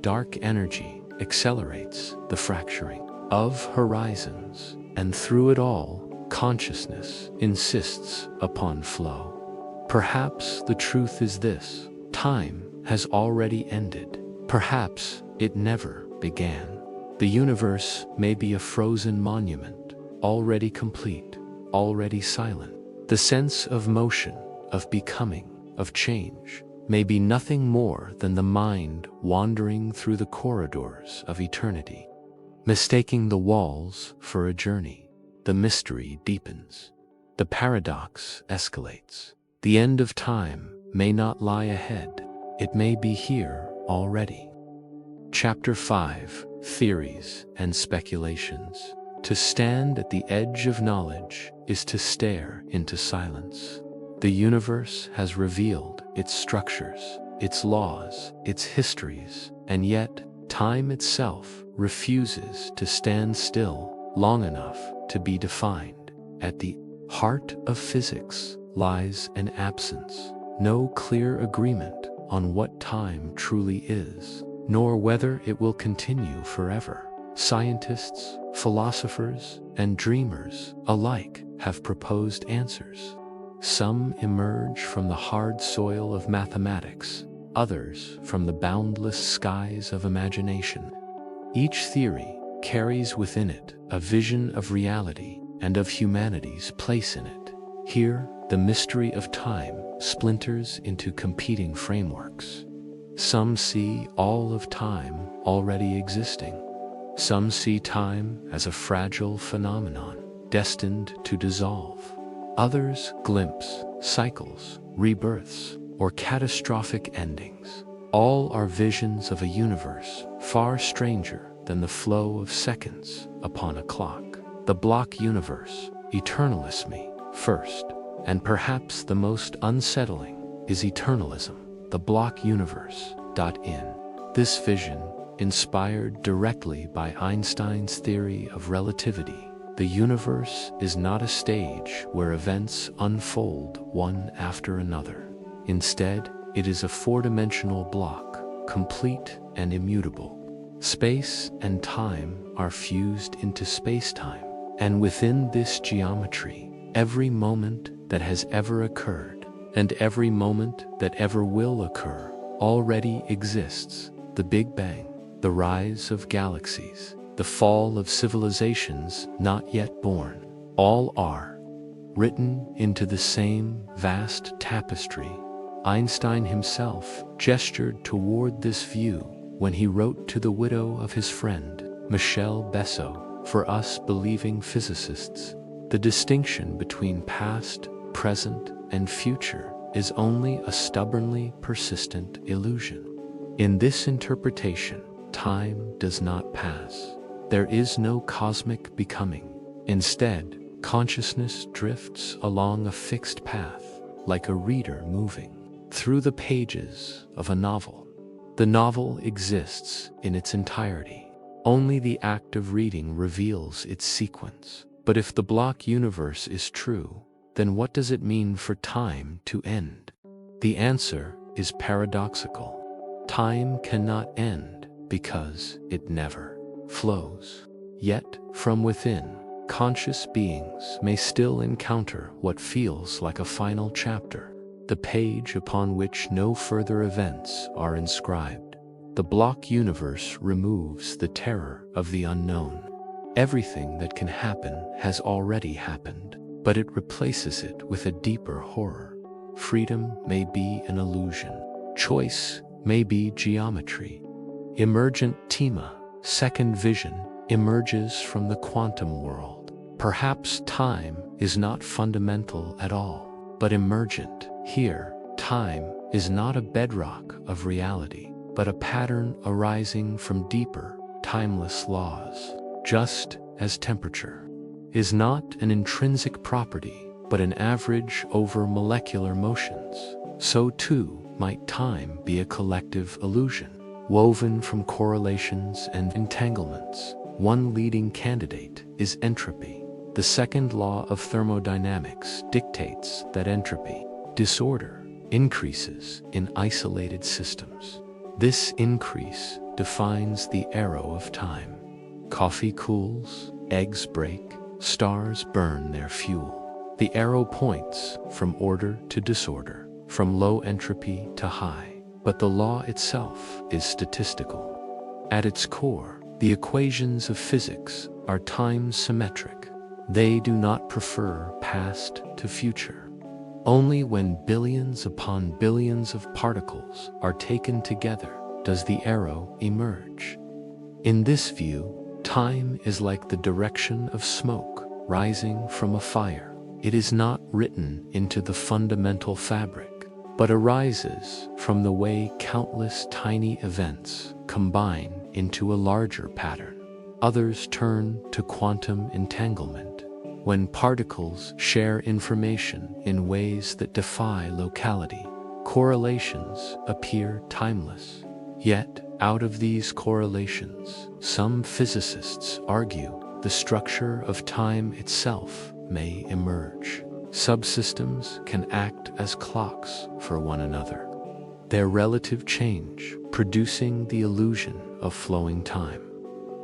Speaker 1: Dark energy accelerates the fracturing of horizons, and through it all, consciousness insists upon flow. Perhaps the truth is this: time has already ended. Perhaps it never began. The universe may be a frozen monument, already complete, already silent. The sense of motion, of becoming, of change, may be nothing more than the mind wandering through the corridors of eternity. Mistaking the walls for a journey, the mystery deepens. The paradox escalates. The end of time may not lie ahead. It may be here already. Chapter 5: Theories and Speculations. To stand at the edge of knowledge is to stare into silence. The universe has revealed its structures, its laws, its histories, and yet time itself refuses to stand still long enough to be defined. At the heart of physics lies an absence, no clear agreement on what time truly is, nor whether it will continue forever. Scientists, philosophers, and dreamers alike have proposed answers. Some emerge from the hard soil of mathematics, others from the boundless skies of imagination. Each theory carries within it a vision of reality and of humanity's place in it. Here, the mystery of time splinters into competing frameworks. Some see all of time already existing. Some see time as a fragile phenomenon, destined to dissolve. Others glimpse cycles, rebirths, or catastrophic endings. All are visions of a universe far stranger than the flow of seconds upon a clock. The block universe, eternalism first, and perhaps the most unsettling, is eternalism, the block universe. In this vision, inspired directly by Einstein's theory of relativity, The universe is not a stage where events unfold one after another. Instead, it is a four-dimensional block, complete and immutable. Space and time are fused into spacetime, and within this geometry, every moment that has ever occurred, and every moment that ever will occur, already exists. The Big Bang, the rise of galaxies, the fall of civilizations not yet born, all are written into the same vast tapestry. Einstein himself gestured toward this view when he wrote to the widow of his friend, Michel Besso, "For us believing physicists, the distinction between past, present, and future is only a stubbornly persistent illusion." In this interpretation, time does not pass. There is no cosmic becoming. Instead, consciousness drifts along a fixed path, like a reader moving through the pages of a novel. The novel exists in its entirety. Only the act of reading reveals its sequence. But if the block universe is true, then what does it mean for time to end? The answer is paradoxical. Time cannot end because it never flows. Yet, from within, conscious beings may still encounter what feels like a final chapter, the page upon which no further events are inscribed. The block universe removes the terror of the unknown. Everything that can happen has already happened, but it replaces it with a deeper horror. Freedom may be an illusion. Choice may be geometry. Emergent tema, second vision, emerges from the quantum world. Perhaps time is not fundamental at all, but emergent. Here, time is not a bedrock of reality, but a pattern arising from deeper, timeless laws. Just as temperature is not an intrinsic property, but an average over molecular motions, so too might time be a collective illusion, woven from correlations and entanglements. One leading candidate is entropy. The second law of thermodynamics dictates that entropy, disorder, increases in isolated systems. This increase defines the arrow of time. Coffee cools, eggs break, stars burn their fuel. The arrow points from order to disorder, from low entropy to high, but the law itself is statistical. At its core, the equations of physics are time-symmetric. They do not prefer past to future. Only when billions upon billions of particles are taken together does the arrow emerge. In this view, time is like the direction of smoke rising from a fire. It is not written into the fundamental fabric, but arises from the way countless tiny events combine into a larger pattern. Others turn to quantum entanglement, when particles share information in ways that defy locality. Correlations appear timeless. Yet, out of these correlations, some physicists argue the structure of time itself may emerge. Subsystems can act as clocks for one another, their relative change producing the illusion of flowing time.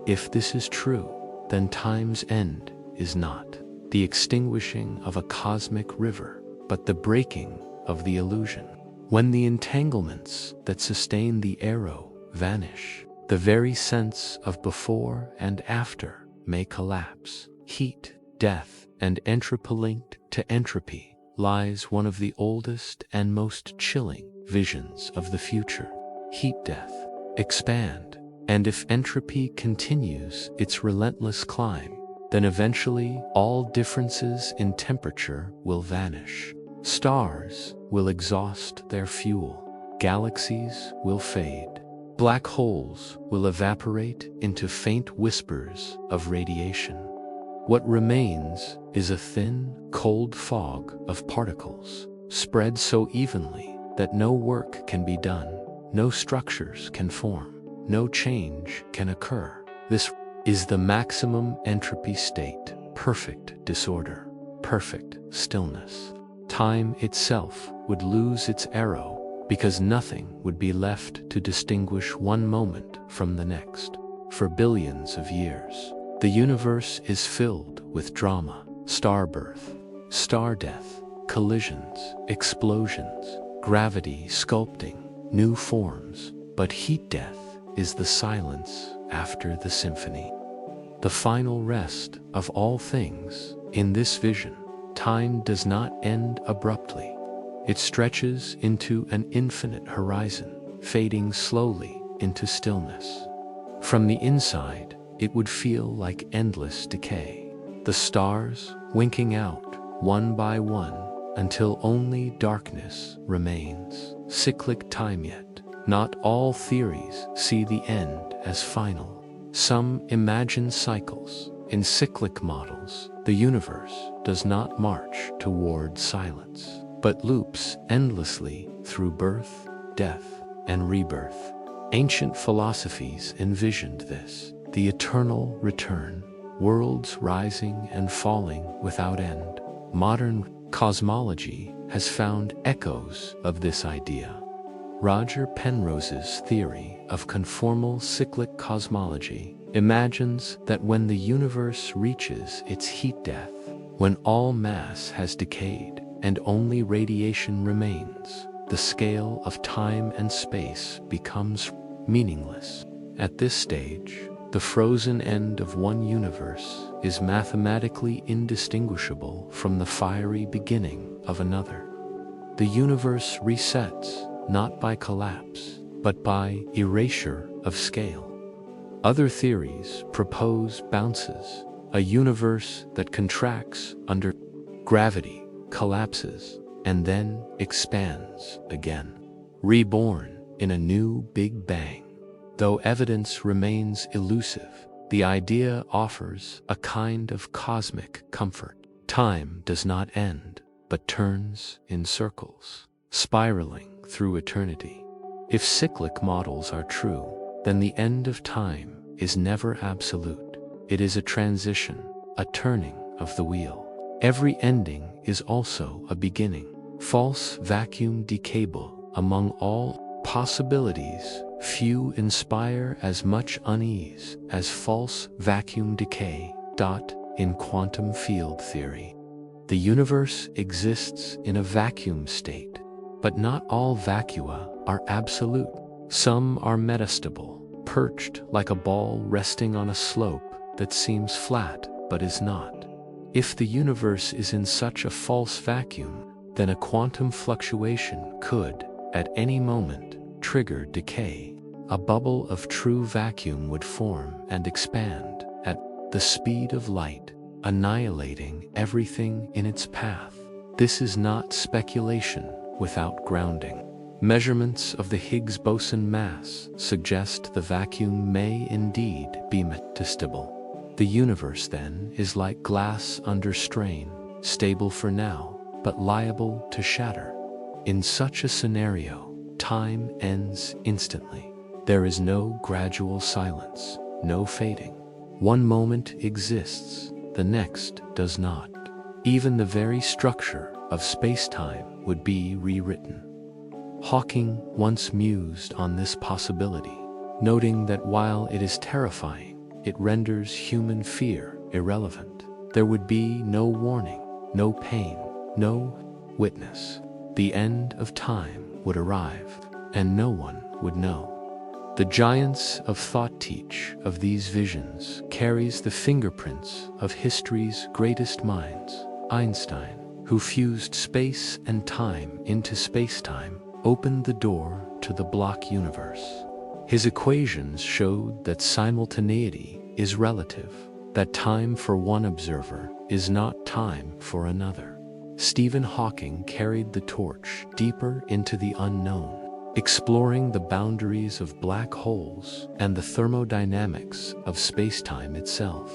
Speaker 1: If this is true, then time's end is not the extinguishing of a cosmic river, but the breaking of the illusion. When the entanglements that sustain the arrow vanish, the very sense of before and after may collapse. Heat, death, and entropy linked to entropy lies one of the oldest and most chilling visions of the future. Heat death, expand, and if entropy continues its relentless climb, then eventually all differences in temperature will vanish. Stars will exhaust their fuel. Galaxies will fade. Black holes will evaporate into faint whispers of radiation. What remains is a thin, cold fog of particles, spread so evenly that no work can be done, no structures can form, no change can occur. This is the maximum entropy state, perfect disorder, perfect stillness. Time itself would lose its arrow because nothing would be left to distinguish one moment from the next. For billions of years, the universe is filled with drama, star birth, star death, collisions, explosions, gravity sculpting new forms, but heat death is the silence after the symphony. The final rest of all things. In this vision, time does not end abruptly. It stretches into an infinite horizon, fading slowly into stillness. From the inside, it would feel like endless decay, the stars winking out one by one until only darkness remains. Cyclic time yet. Not all theories see the end as final. Some imagine cycles. In cyclic models, the universe does not march toward silence, but loops endlessly through birth, death, and rebirth. Ancient philosophies envisioned this, the eternal return, worlds rising and falling without end. Modern cosmology has found echoes of this idea. Roger Penrose's theory of conformal cyclic cosmology imagines that when the universe reaches its heat death, when all mass has decayed and only radiation remains, the scale of time and space becomes meaningless. At this stage, the frozen end of one universe is mathematically indistinguishable from the fiery beginning of another. The universe resets not by collapse, but by erasure of scale. Other theories propose bounces, a universe that contracts under gravity, collapses, and then expands again, reborn in a new Big Bang. Though evidence remains elusive, the idea offers a kind of cosmic comfort. Time does not end, but turns in circles, spiraling through eternity. If cyclic models are true, then the end of time is never absolute. It is a transition, a turning of the wheel. Every ending is also a beginning. False vacuum decayable. Among all possibilities, few inspire as much unease as false vacuum decay. In quantum field theory, the universe exists in a vacuum state, but not all vacua are absolute. Some are metastable, perched like a ball resting on a slope that seems flat but is not. If the universe is in such a false vacuum, then a quantum fluctuation could, at any moment, trigger decay. A bubble of true vacuum would form and expand at the speed of light, annihilating everything in its path. This is not speculation without grounding. Measurements of the Higgs boson mass suggest the vacuum may indeed be metastable. The universe, then, is like glass under strain, stable for now, but liable to shatter. In such a scenario, time ends instantly. There is no gradual silence, no fading. One moment exists, the next does not. Even the very structure of spacetime would be rewritten. Hawking once mused on this possibility, noting that while it is terrifying, it renders human fear irrelevant. There would be no warning, no pain, no witness. The end of time would arrive, and no one would know. The giants of thought teach of these visions carries the fingerprints of history's greatest minds. Einstein, who fused space and time into spacetime, opened the door to the block universe. His equations showed that simultaneity is relative, that time for one observer is not time for another. Stephen Hawking carried the torch deeper into the unknown, exploring the boundaries of black holes and the thermodynamics of spacetime itself.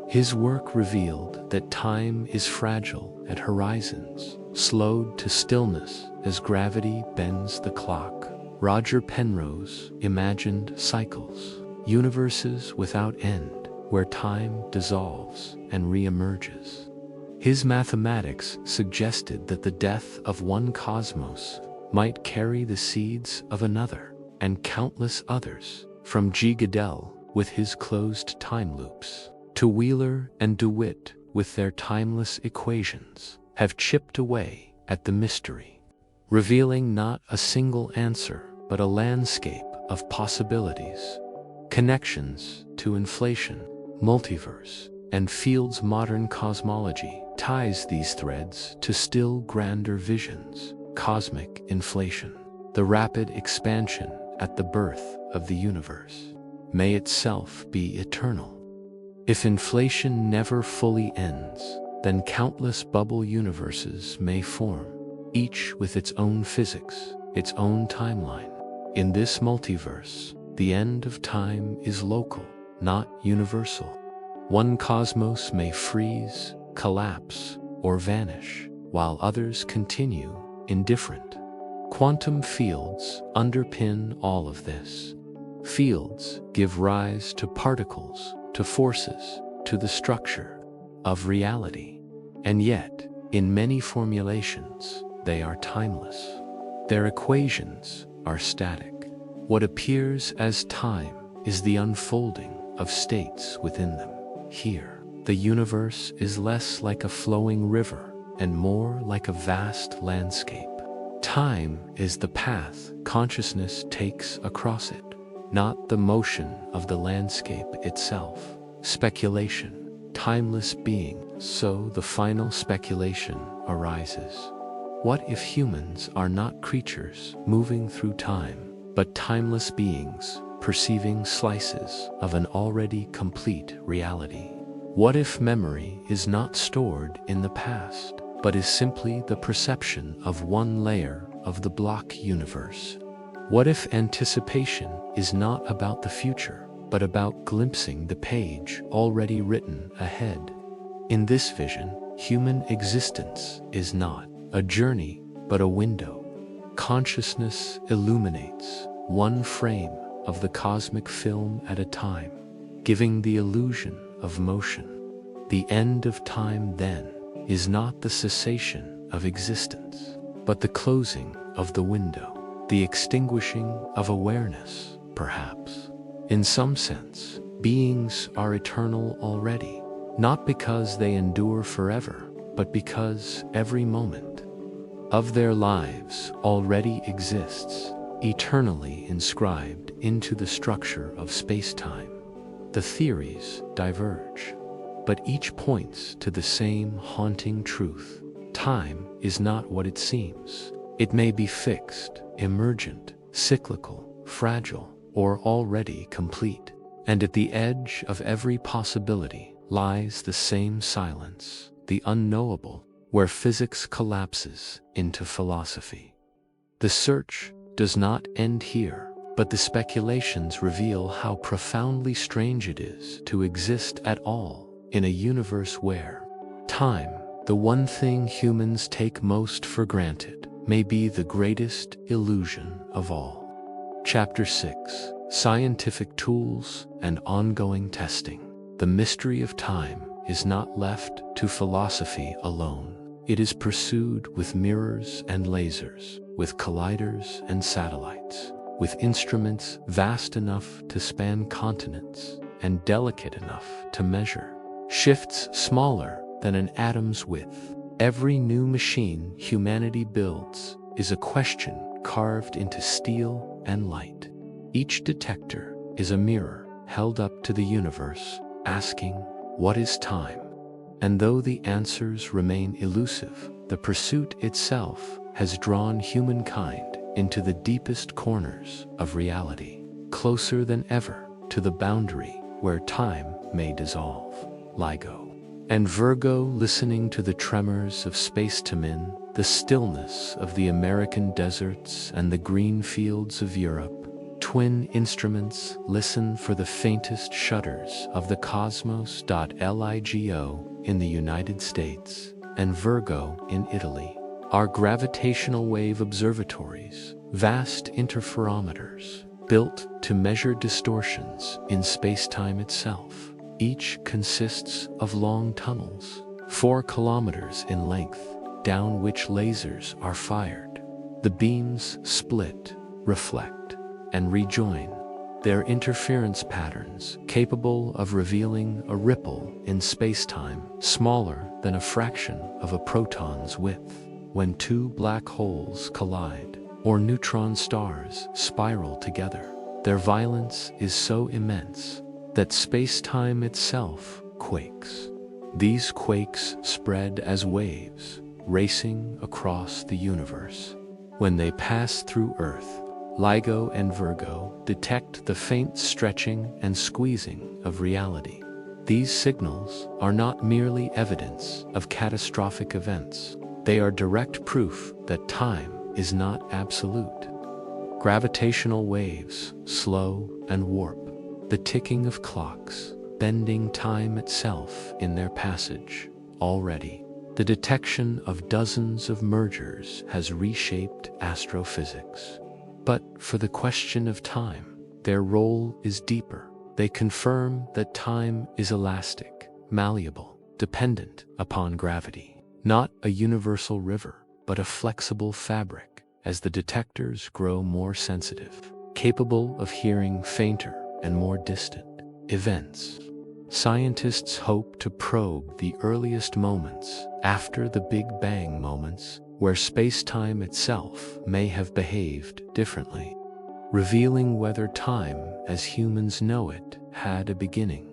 Speaker 1: His work revealed that time is fragile at horizons, slowed to stillness as gravity bends the clock. Roger Penrose imagined cycles, universes without end, where time dissolves and re-emerges. His mathematics suggested that the death of one cosmos might carry the seeds of another, and countless others, from Gödel with his closed time loops, to Wheeler and DeWitt with their timeless equations, have chipped away at the mystery, revealing not a single answer but a landscape of possibilities. Connections to inflation, multiverse, and Field's modern cosmology ties these threads to still grander visions: cosmic inflation, the rapid expansion at the birth of the universe, may itself be eternal. If inflation never fully ends, then countless bubble universes may form, each with its own physics, its own timeline. In this multiverse, the end of time is local, not universal. One cosmos may freeze, collapse, or vanish, while others continue indifferent. Quantum fields underpin all of this. Fields give rise to particles, to forces, to the structure of reality. And yet, in many formulations, they are timeless. Their equations are static. What appears as time is the unfolding of states within them. Here, the universe is less like a flowing river and more like a vast landscape. Time is the path consciousness takes across it, not the motion of the landscape itself. Speculation, timeless being, so the final speculation arises. What if humans are not creatures moving through time, but timeless beings perceiving slices of an already complete reality? What if memory is not stored in the past, but is simply the perception of one layer of the block universe? What if anticipation is not about the future, but about glimpsing the page already written ahead? In this vision, human existence is not a journey, but a window. Consciousness illuminates one frame of the cosmic film at a time, giving the illusion of motion. The end of time, then, is not the cessation of existence, but the closing of the window, the extinguishing of awareness, perhaps. In some sense, beings are eternal already, not because they endure forever, but because every moment of their lives already exists, eternally inscribed into the structure of space-time. The theories diverge, but each points to the same haunting truth. Time is not what it seems. It may be fixed, emergent, cyclical, fragile, or already complete. And at the edge of every possibility lies the same silence, the unknowable, where physics collapses into philosophy. The search does not end here, but the speculations reveal how profoundly strange it is to exist at all in a universe where time, the one thing humans take most for granted, may be the greatest illusion of all. Chapter 6: Scientific Tools and Ongoing Testing. The mystery of time is not left to philosophy alone. It is pursued with mirrors and lasers, with colliders and satellites, with instruments vast enough to span continents and delicate enough to measure shifts smaller than an atom's width. Every new machine humanity builds is a question carved into steel and light. Each detector is a mirror held up to the universe, asking, "What is time?" And though the answers remain elusive, the pursuit itself has drawn humankind into the deepest corners of reality, closer than ever to the boundary where time may dissolve. LIGO and Virgo, listening to the tremors of space-time, the stillness of the American deserts and the green fields of Europe. Twin instruments listen for the faintest shudders of the cosmos. LIGO in the United States and Virgo in Italy are gravitational wave observatories, vast interferometers built to measure distortions in space-time itself. Each consists of long tunnels, 4 kilometers in length, down which lasers are fired. The beams split, reflect, and rejoin, their interference patterns capable of revealing a ripple in spacetime smaller than a fraction of a proton's width. When 2 black holes collide, or neutron stars spiral together, their violence is so immense that spacetime itself quakes. These quakes spread as waves, racing across the universe. When they pass through Earth, LIGO and Virgo detect the faint stretching and squeezing of reality. These signals are not merely evidence of catastrophic events. They are direct proof that time is not absolute. Gravitational waves slow and warp, the ticking of clocks, bending time itself in their passage. Already, the detection of dozens of mergers has reshaped astrophysics. But for the question of time, their role is deeper. They confirm that time is elastic, malleable, dependent upon gravity. Not a universal river, but a flexible fabric, as the detectors grow more sensitive, capable of hearing fainter and more distant events. Scientists hope to probe the earliest moments after the Big Bang moments, where space-time itself may have behaved differently, revealing whether time as humans know it had a beginning,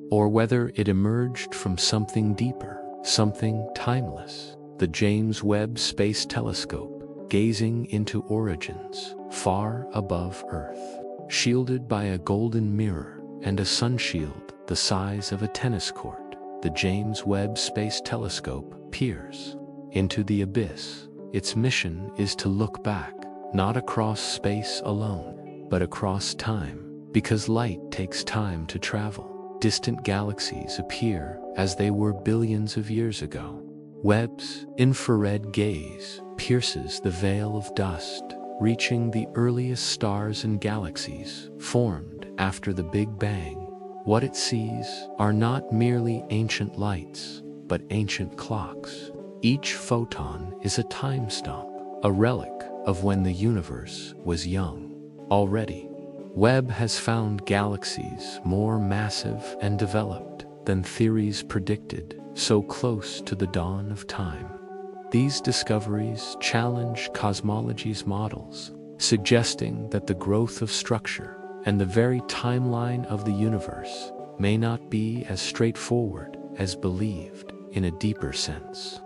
Speaker 1: or whether it emerged from something deeper, something timeless. The James Webb Space Telescope, gazing into origins far above Earth, shielded by a golden mirror and a sunshield the size of a tennis court, the James Webb Space Telescope peers into the abyss. Its mission is to look back, not across space alone, but across time, because light takes time to travel. Distant galaxies appear as they were billions of years ago. Webb's infrared gaze pierces the veil of dust, reaching the earliest stars and galaxies formed after the Big Bang. What it sees are not merely ancient lights, but ancient clocks. Each photon is a time stamp, a relic of when the universe was young. Already, Webb has found galaxies more massive and developed than theories predicted, so close to the dawn of time. These discoveries challenge cosmology's models, suggesting that the growth of structure and the very timeline of the universe may not be as straightforward as believed in a deeper sense.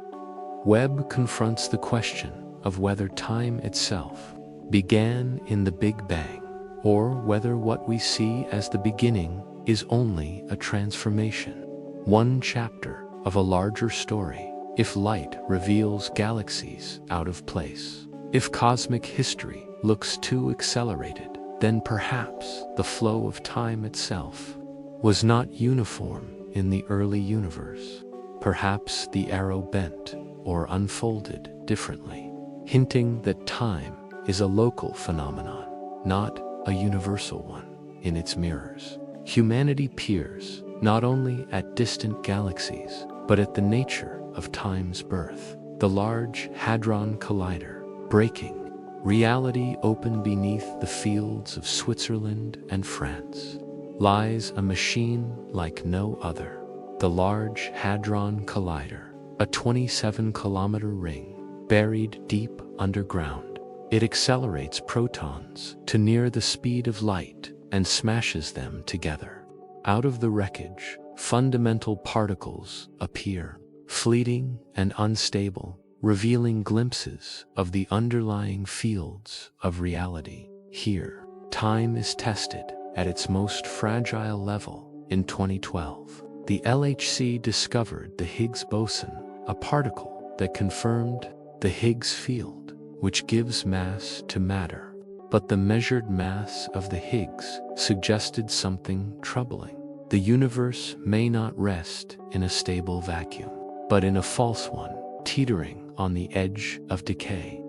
Speaker 1: Webb confronts the question of whether time itself began in the Big Bang, or whether what we see as the beginning is only a transformation, one chapter of a larger story. If light reveals galaxies out of place, if cosmic history looks too accelerated, then perhaps the flow of time itself was not uniform in the early universe. Perhaps the arrow bent or unfolded differently, hinting that time is a local phenomenon, not a universal one. In its mirrors, humanity peers not only at distant galaxies, but at the nature of time's birth. The Large Hadron Collider, breaking reality open beneath the fields of Switzerland and France, lies a machine like no other. The Large Hadron Collider, a 27-kilometer ring buried deep underground. It accelerates protons to near the speed of light and smashes them together. Out of the wreckage, fundamental particles appear, fleeting and unstable, revealing glimpses of the underlying fields of reality. Here, time is tested at its most fragile level. In 2012, the LHC discovered the Higgs boson, a particle that confirmed the Higgs field, which gives mass to matter. But the measured mass of the Higgs suggested something troubling. The universe may not rest in a stable vacuum, but in a false one, teetering on the edge of decay.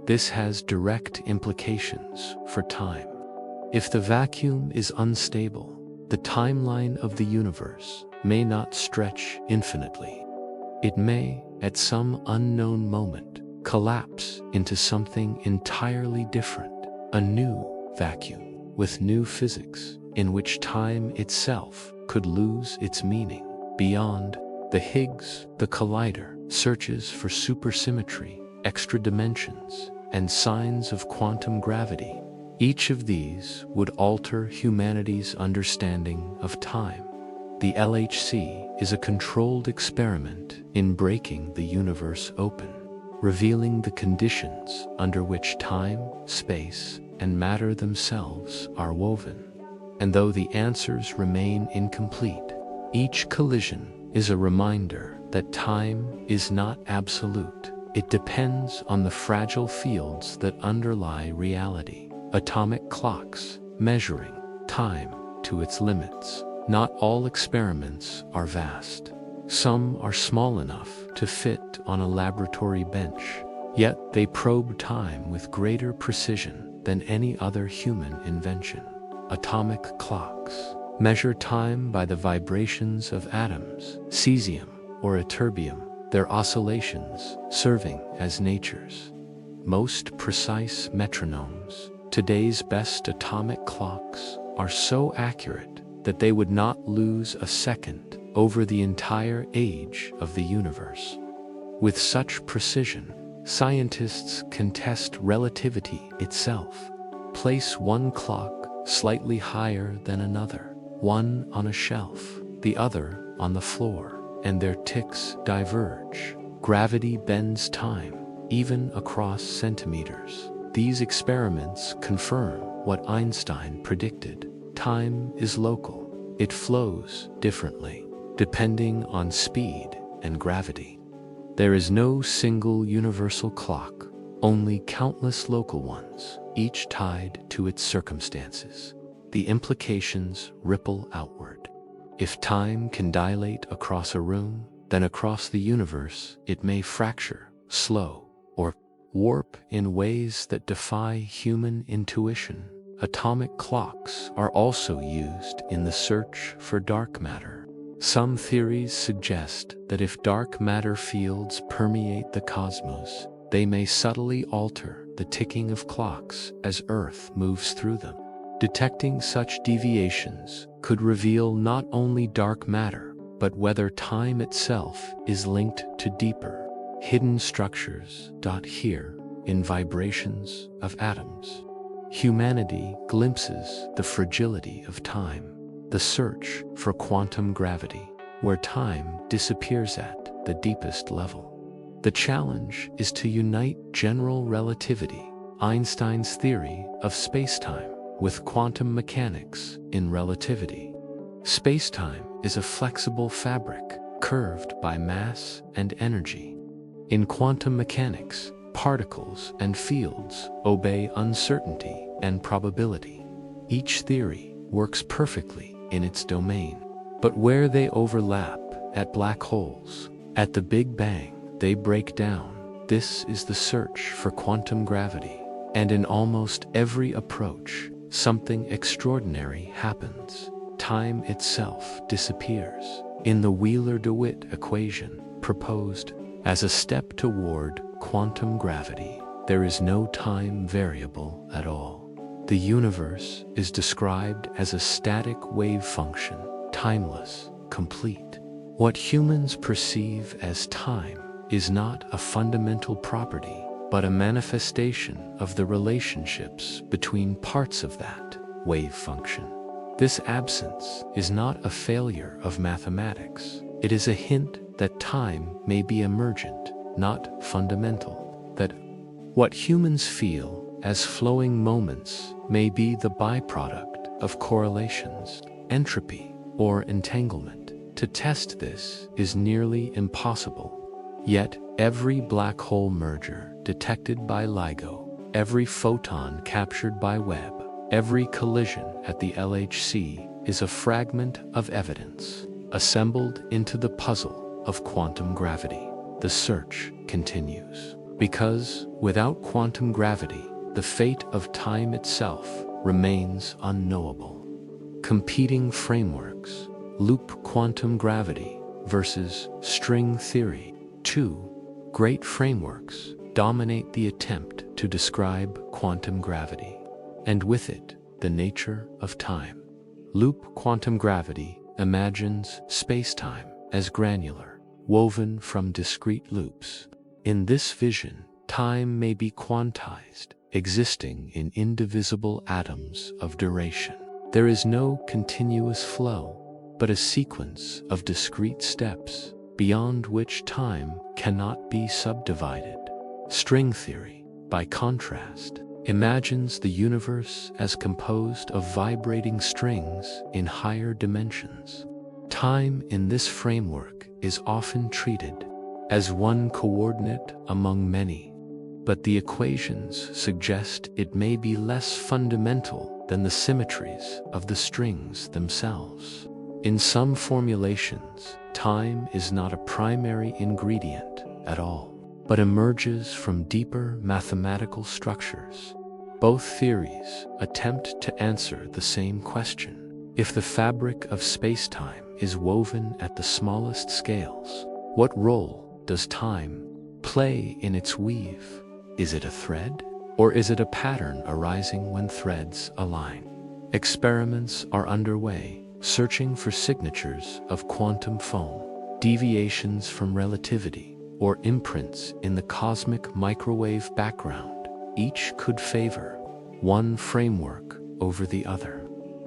Speaker 1: This has direct implications for time. If the vacuum is unstable, the timeline of the universe may not stretch infinitely. It may, at some unknown moment, collapse into something entirely different, a new vacuum with new physics in which time itself could lose its meaning. Beyond the Higgs, the collider searches for supersymmetry, extra dimensions, and signs of quantum gravity. Each of these would alter humanity's understanding of time. The LHC is a controlled experiment in breaking the universe open, revealing the conditions under which time, space, and matter themselves are woven. And though the answers remain incomplete, each collision is a reminder that time is not absolute. It depends on the fragile fields that underlie reality, atomic clocks measuring time to its limits. Not all experiments are vast. Some are small enough to fit on a laboratory bench, yet they probe time with greater precision than any other human invention. Atomic clocks measure time by the vibrations of atoms, cesium or ytterbium, their oscillations serving as nature's most precise metronomes. Today's best atomic clocks are so accurate that they would not lose a second over the entire age of the universe. With such precision, scientists can test relativity itself. Place one clock slightly higher than another, one on a shelf, the other on the floor, and their ticks diverge. Gravity bends time, even across centimeters. These experiments confirm what Einstein predicted. Time is local. It flows differently, depending on speed and gravity. There is no single universal clock, only countless local ones, each tied to its circumstances. The implications ripple outward. If time can dilate across a room, then across the universe it may fracture, slow, or warp in ways that defy human intuition. Atomic clocks are also used in the search for dark matter. Some theories suggest that if dark matter fields permeate the cosmos, they may subtly alter the ticking of clocks as Earth moves through them. Detecting such deviations could reveal not only dark matter, but whether time itself is linked to deeper, hidden structures. Here, in vibrations of atoms, humanity glimpses the fragility of time, the search for quantum gravity, where time disappears at the deepest level. The challenge is to unite general relativity, Einstein's theory of spacetime, with quantum mechanics in relativity. Spacetime is a flexible fabric, curved by mass and energy. In quantum mechanics, particles and fields obey uncertainty and probability. Each theory works perfectly in its domain, but where they overlap, at black holes, at the Big Bang, they break down. This is the search for quantum gravity, and in almost every approach, something extraordinary happens. Time itself disappears. In the Wheeler-DeWitt equation, proposed as a step toward quantum gravity, there is no time variable at all. The universe is described as a static wave function, timeless, complete. What humans perceive as time is not a fundamental property, but a manifestation of the relationships between parts of that wave function. This absence is not a failure of mathematics. It is a hint that time may be emergent, not fundamental, that what humans feel as flowing moments may be the byproduct of correlations, entropy, or entanglement. To test this is nearly impossible. Yet, every black hole merger detected by LIGO, every photon captured by Webb, every collision at the LHC is a fragment of evidence, assembled into the puzzle of quantum gravity. The search continues, because without quantum gravity, the fate of time itself remains unknowable. Competing frameworks. Loop quantum gravity versus string theory. 2 great frameworks dominate the attempt to describe quantum gravity, and with it, the nature of time. Loop quantum gravity imagines spacetime as granular, woven from discrete loops. In this vision, time may be quantized, existing in indivisible atoms of duration. There is no continuous flow, but a sequence of discrete steps, beyond which time cannot be subdivided. String theory, by contrast, imagines the universe as composed of vibrating strings in higher dimensions. Time in this framework is often treated as one coordinate among many, but the equations suggest it may be less fundamental than the symmetries of the strings themselves. In some formulations, time is not a primary ingredient at all, but emerges from deeper mathematical structures. Both theories attempt to answer the same question. If the fabric of spacetime is woven at the smallest scales, what role does time play in its weave? Is it a thread, or is it a pattern arising when threads align? Experiments are underway, searching for signatures of quantum foam, deviations from relativity, or imprints in the cosmic microwave background. Each could favor one framework over the other.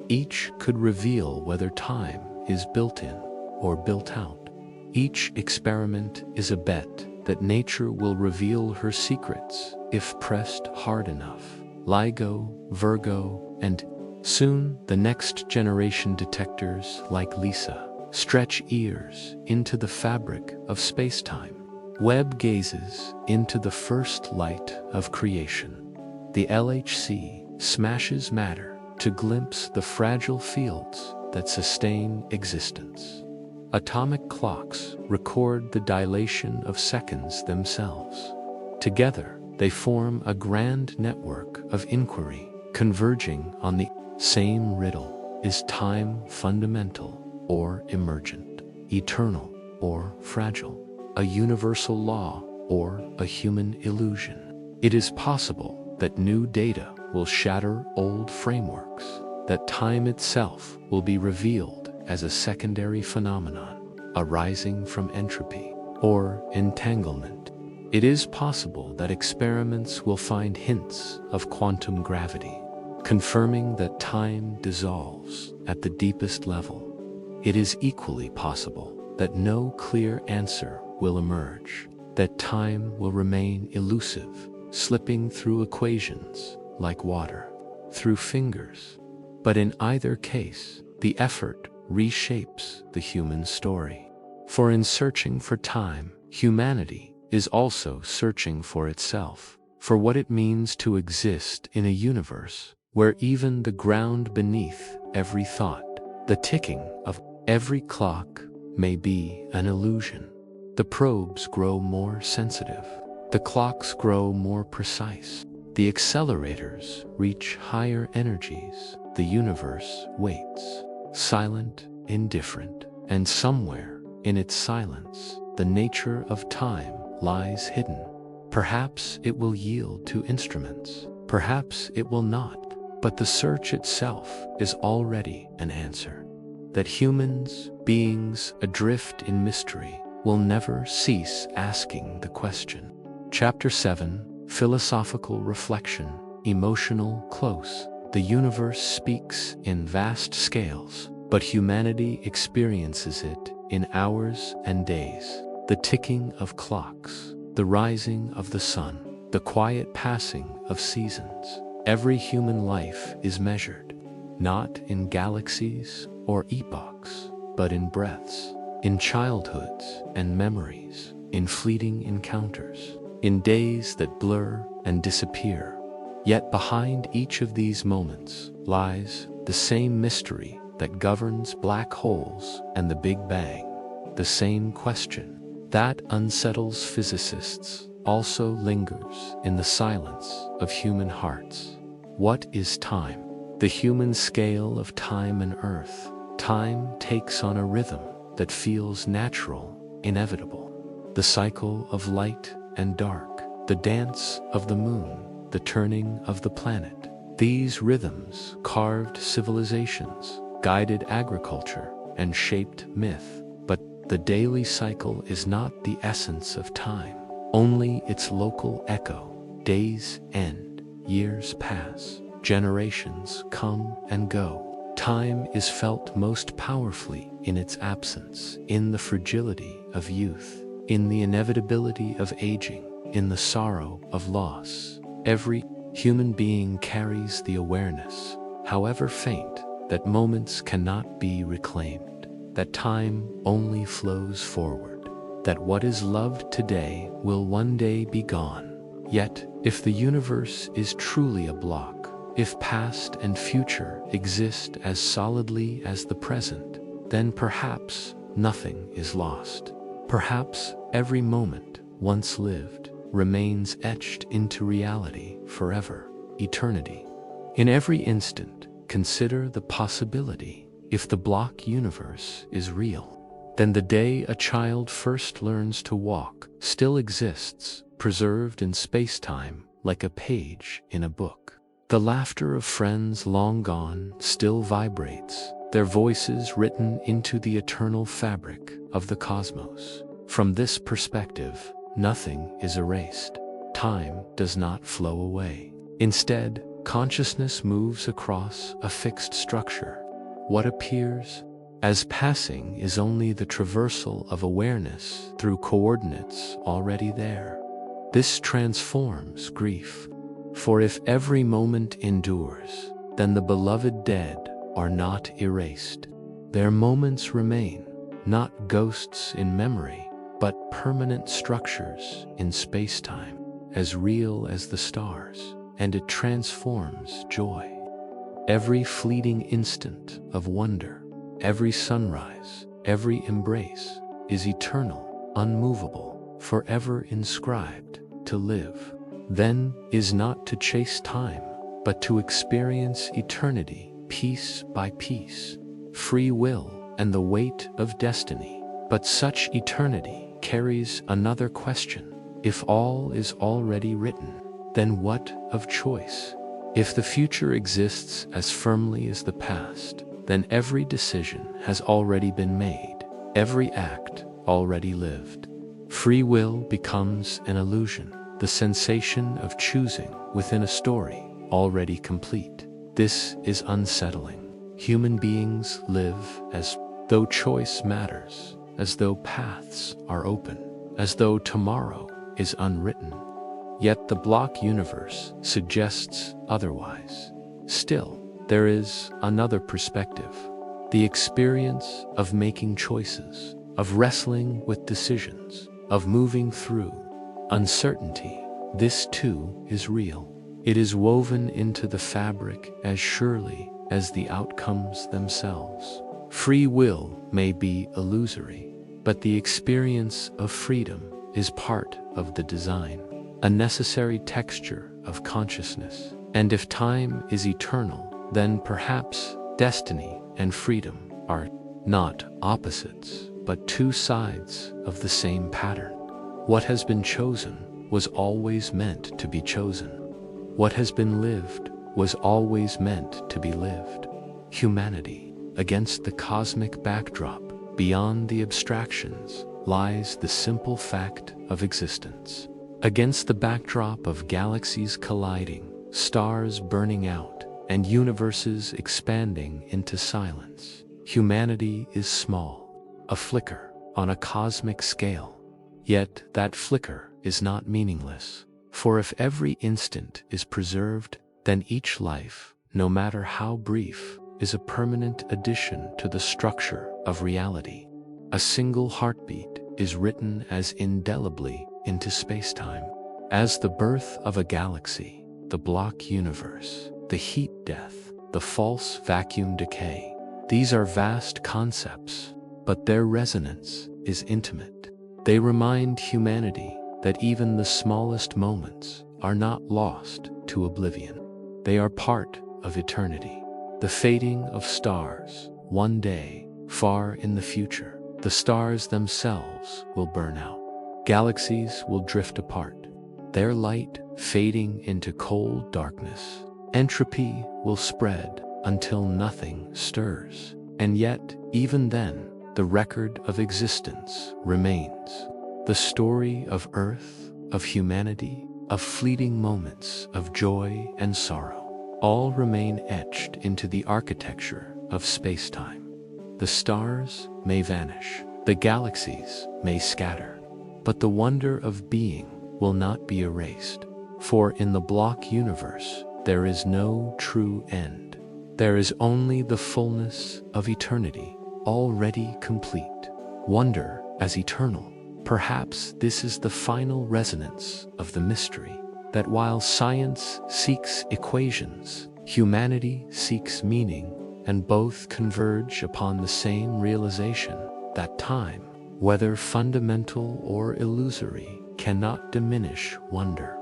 Speaker 1: Each could reveal whether time is built in or built out. Each experiment is a bet that nature will reveal her secrets if pressed hard enough. LIGO, Virgo, and soon the next generation detectors like LISA stretch ears into the fabric of spacetime. Webb gazes into the first light of creation. The LHC smashes matter to glimpse the fragile fields that sustain existence. Atomic clocks record the dilation of seconds themselves. Together, they form a grand network of inquiry, converging on the same riddle. Is time fundamental or emergent, eternal or fragile, a universal law or a human illusion? It is possible that new data will shatter old frameworks, that time itself will be revealed as a secondary phenomenon, arising from entropy or entanglement. It is possible that experiments will find hints of quantum gravity, confirming that time dissolves at the deepest level. It is equally possible that no clear answer will emerge, that time will remain elusive, slipping through equations like water through fingers. But in either case, the effort reshapes the human story. For in searching for time, humanity is also searching for itself, for what it means to exist in a universe where even the ground beneath every thought, the ticking of every clock, may be an illusion. The probes grow more sensitive. The clocks grow more precise. The accelerators reach higher energies. The universe waits, silent, indifferent, and somewhere in its silence, the nature of time lies hidden. Perhaps it will yield to instruments, perhaps it will not, but the search itself is already an answer. That humans, beings adrift in mystery, will never cease asking the question. Chapter 7, Philosophical Reflection, Emotional Close. The universe speaks in vast scales, but humanity experiences it in hours and days. The ticking of clocks, the rising of the sun, the quiet passing of seasons. Every human life is measured, not in galaxies or epochs, but in breaths, in childhoods and memories, in fleeting encounters, in days that blur and disappear. Yet behind each of these moments lies the same mystery that governs black holes and the Big Bang. The same question that unsettles physicists also lingers in the silence of human hearts. What is time? the human scale of time and earth, time takes on a rhythm that feels natural, inevitable. The cycle of light and dark, the dance of the moon, the turning of the planet. These rhythms carved civilizations, guided agriculture, and shaped myth. But the daily cycle is not the essence of time, only its local echo. Days end, years pass, generations come and go. Time is felt most powerfully in its absence, in the fragility of youth, in the inevitability of aging, in the sorrow of loss. Every human being carries the awareness, however faint, that moments cannot be reclaimed, that time only flows forward, that what is loved today will one day be gone. Yet, if the universe is truly a block, if past and future exist as solidly as the present, then perhaps nothing is lost. Perhaps every moment once lived remains etched into reality forever, eternity. In every instant, consider the possibility. If the block universe is real, then the day a child first learns to walk still exists, preserved in space-time like a page in a book. The laughter of friends long gone still vibrates, their voices written into the eternal fabric of the cosmos. From this perspective, nothing is erased. Time does not flow away. Instead, consciousness moves across a fixed structure. What appears as passing is only the traversal of awareness through coordinates already there. This transforms grief. For if every moment endures, then the beloved dead are not erased. Their moments remain, not ghosts in memory, but permanent structures in space-time, as real as the stars, and it transforms joy. Every fleeting instant of wonder, every sunrise, every embrace is eternal, unmovable, forever inscribed. To live, then, is not to chase time, but to experience eternity piece by piece. Free will and the weight of destiny. But such eternity carries another question. If all is already written, then what of choice? If the future exists as firmly as the past, then every decision has already been made, every act already lived. Free will becomes an illusion, the sensation of choosing within a story already complete. This is unsettling. Human beings live as though choice matters, as though paths are open, as though tomorrow is unwritten. Yet the block universe suggests otherwise. Still, there is another perspective. The experience of making choices, of wrestling with decisions, of moving through uncertainty. This too is real. It is woven into the fabric as surely as the outcomes themselves. Free will may be illusory, but the experience of freedom is part of the design, a necessary texture of consciousness. And if time is eternal, then perhaps destiny and freedom are not opposites, but two sides of the same pattern. What has been chosen was always meant to be chosen. What has been lived was always meant to be lived. Humanity, against the cosmic backdrop, beyond the abstractions, lies the simple fact of existence. Against the backdrop of galaxies colliding, stars burning out, and universes expanding into silence, humanity is small, a flicker on a cosmic scale. Yet that flicker is not meaningless, for if every instant is preserved, then each life, no matter how brief, is a permanent addition to the structure of reality. A single heartbeat is written as indelibly into spacetime as the birth of a galaxy, the block universe, the heat death, the false vacuum decay. These are vast concepts, but their resonance is intimate. They remind humanity that even the smallest moments are not lost to oblivion. They are part of eternity. The fading of stars. One day, far in the future, the stars themselves will burn out. Galaxies will drift apart, their light fading into cold darkness. Entropy will spread until nothing stirs. And yet, even then, the record of existence remains. The story of Earth, of humanity, of fleeting moments of joy and sorrow, all remain etched into the architecture of spacetime. The stars may vanish, the galaxies may scatter, but the wonder of being will not be erased. For in the block universe, there is no true end. There is only the fullness of eternity, already complete. Wonder as eternal. Perhaps this is the final resonance of the mystery, that while science seeks equations, humanity seeks meaning, and both converge upon the same realization, that time, whether fundamental or illusory, cannot diminish wonder.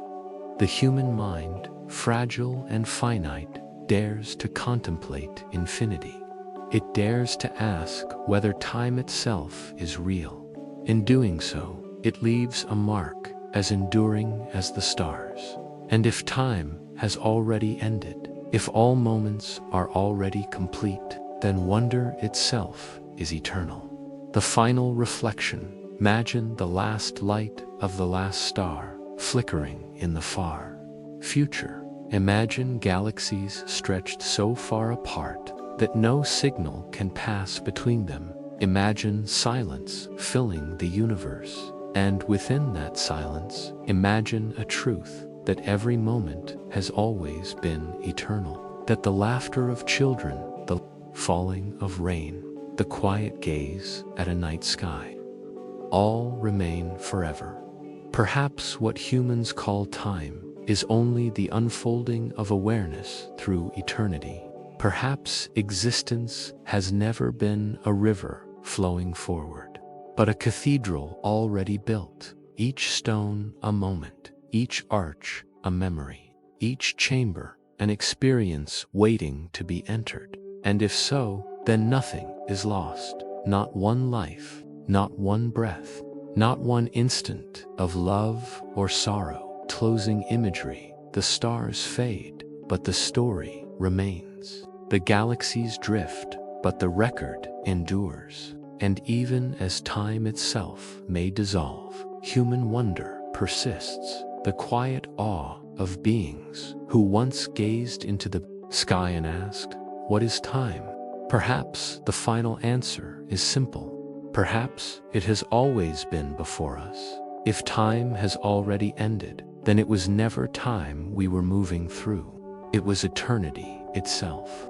Speaker 1: The human mind, fragile and finite, dares to contemplate infinity. It dares to ask whether time itself is real. In doing so, it leaves a mark as enduring as the stars. And if time has already ended, if all moments are already complete, then wonder itself is eternal. The final reflection. Imagine the last light of the last star flickering in the far future. Imagine galaxies stretched so far apart that no signal can pass between them. Imagine silence filling the universe, and within that silence, imagine a truth that every moment has always been eternal, that the laughter of children, the falling of rain, the quiet gaze at a night sky, all remain forever. Perhaps what humans call time is only the unfolding of awareness through eternity. Perhaps existence has never been a river flowing forward, but a cathedral already built, each stone a moment, each arch a memory, each chamber an experience waiting to be entered. And if so, then nothing is lost, not one life, not one breath, not one instant of love or sorrow. Closing imagery. The stars fade, but the story remains. The galaxies drift, but the record endures. And even as time itself may dissolve, human wonder persists. The quiet awe of beings who once gazed into the sky and asked, "What is time?" Perhaps the final answer is simple. Perhaps it has always been before us. If time has already ended, then it was never time we were moving through. It was eternity itself.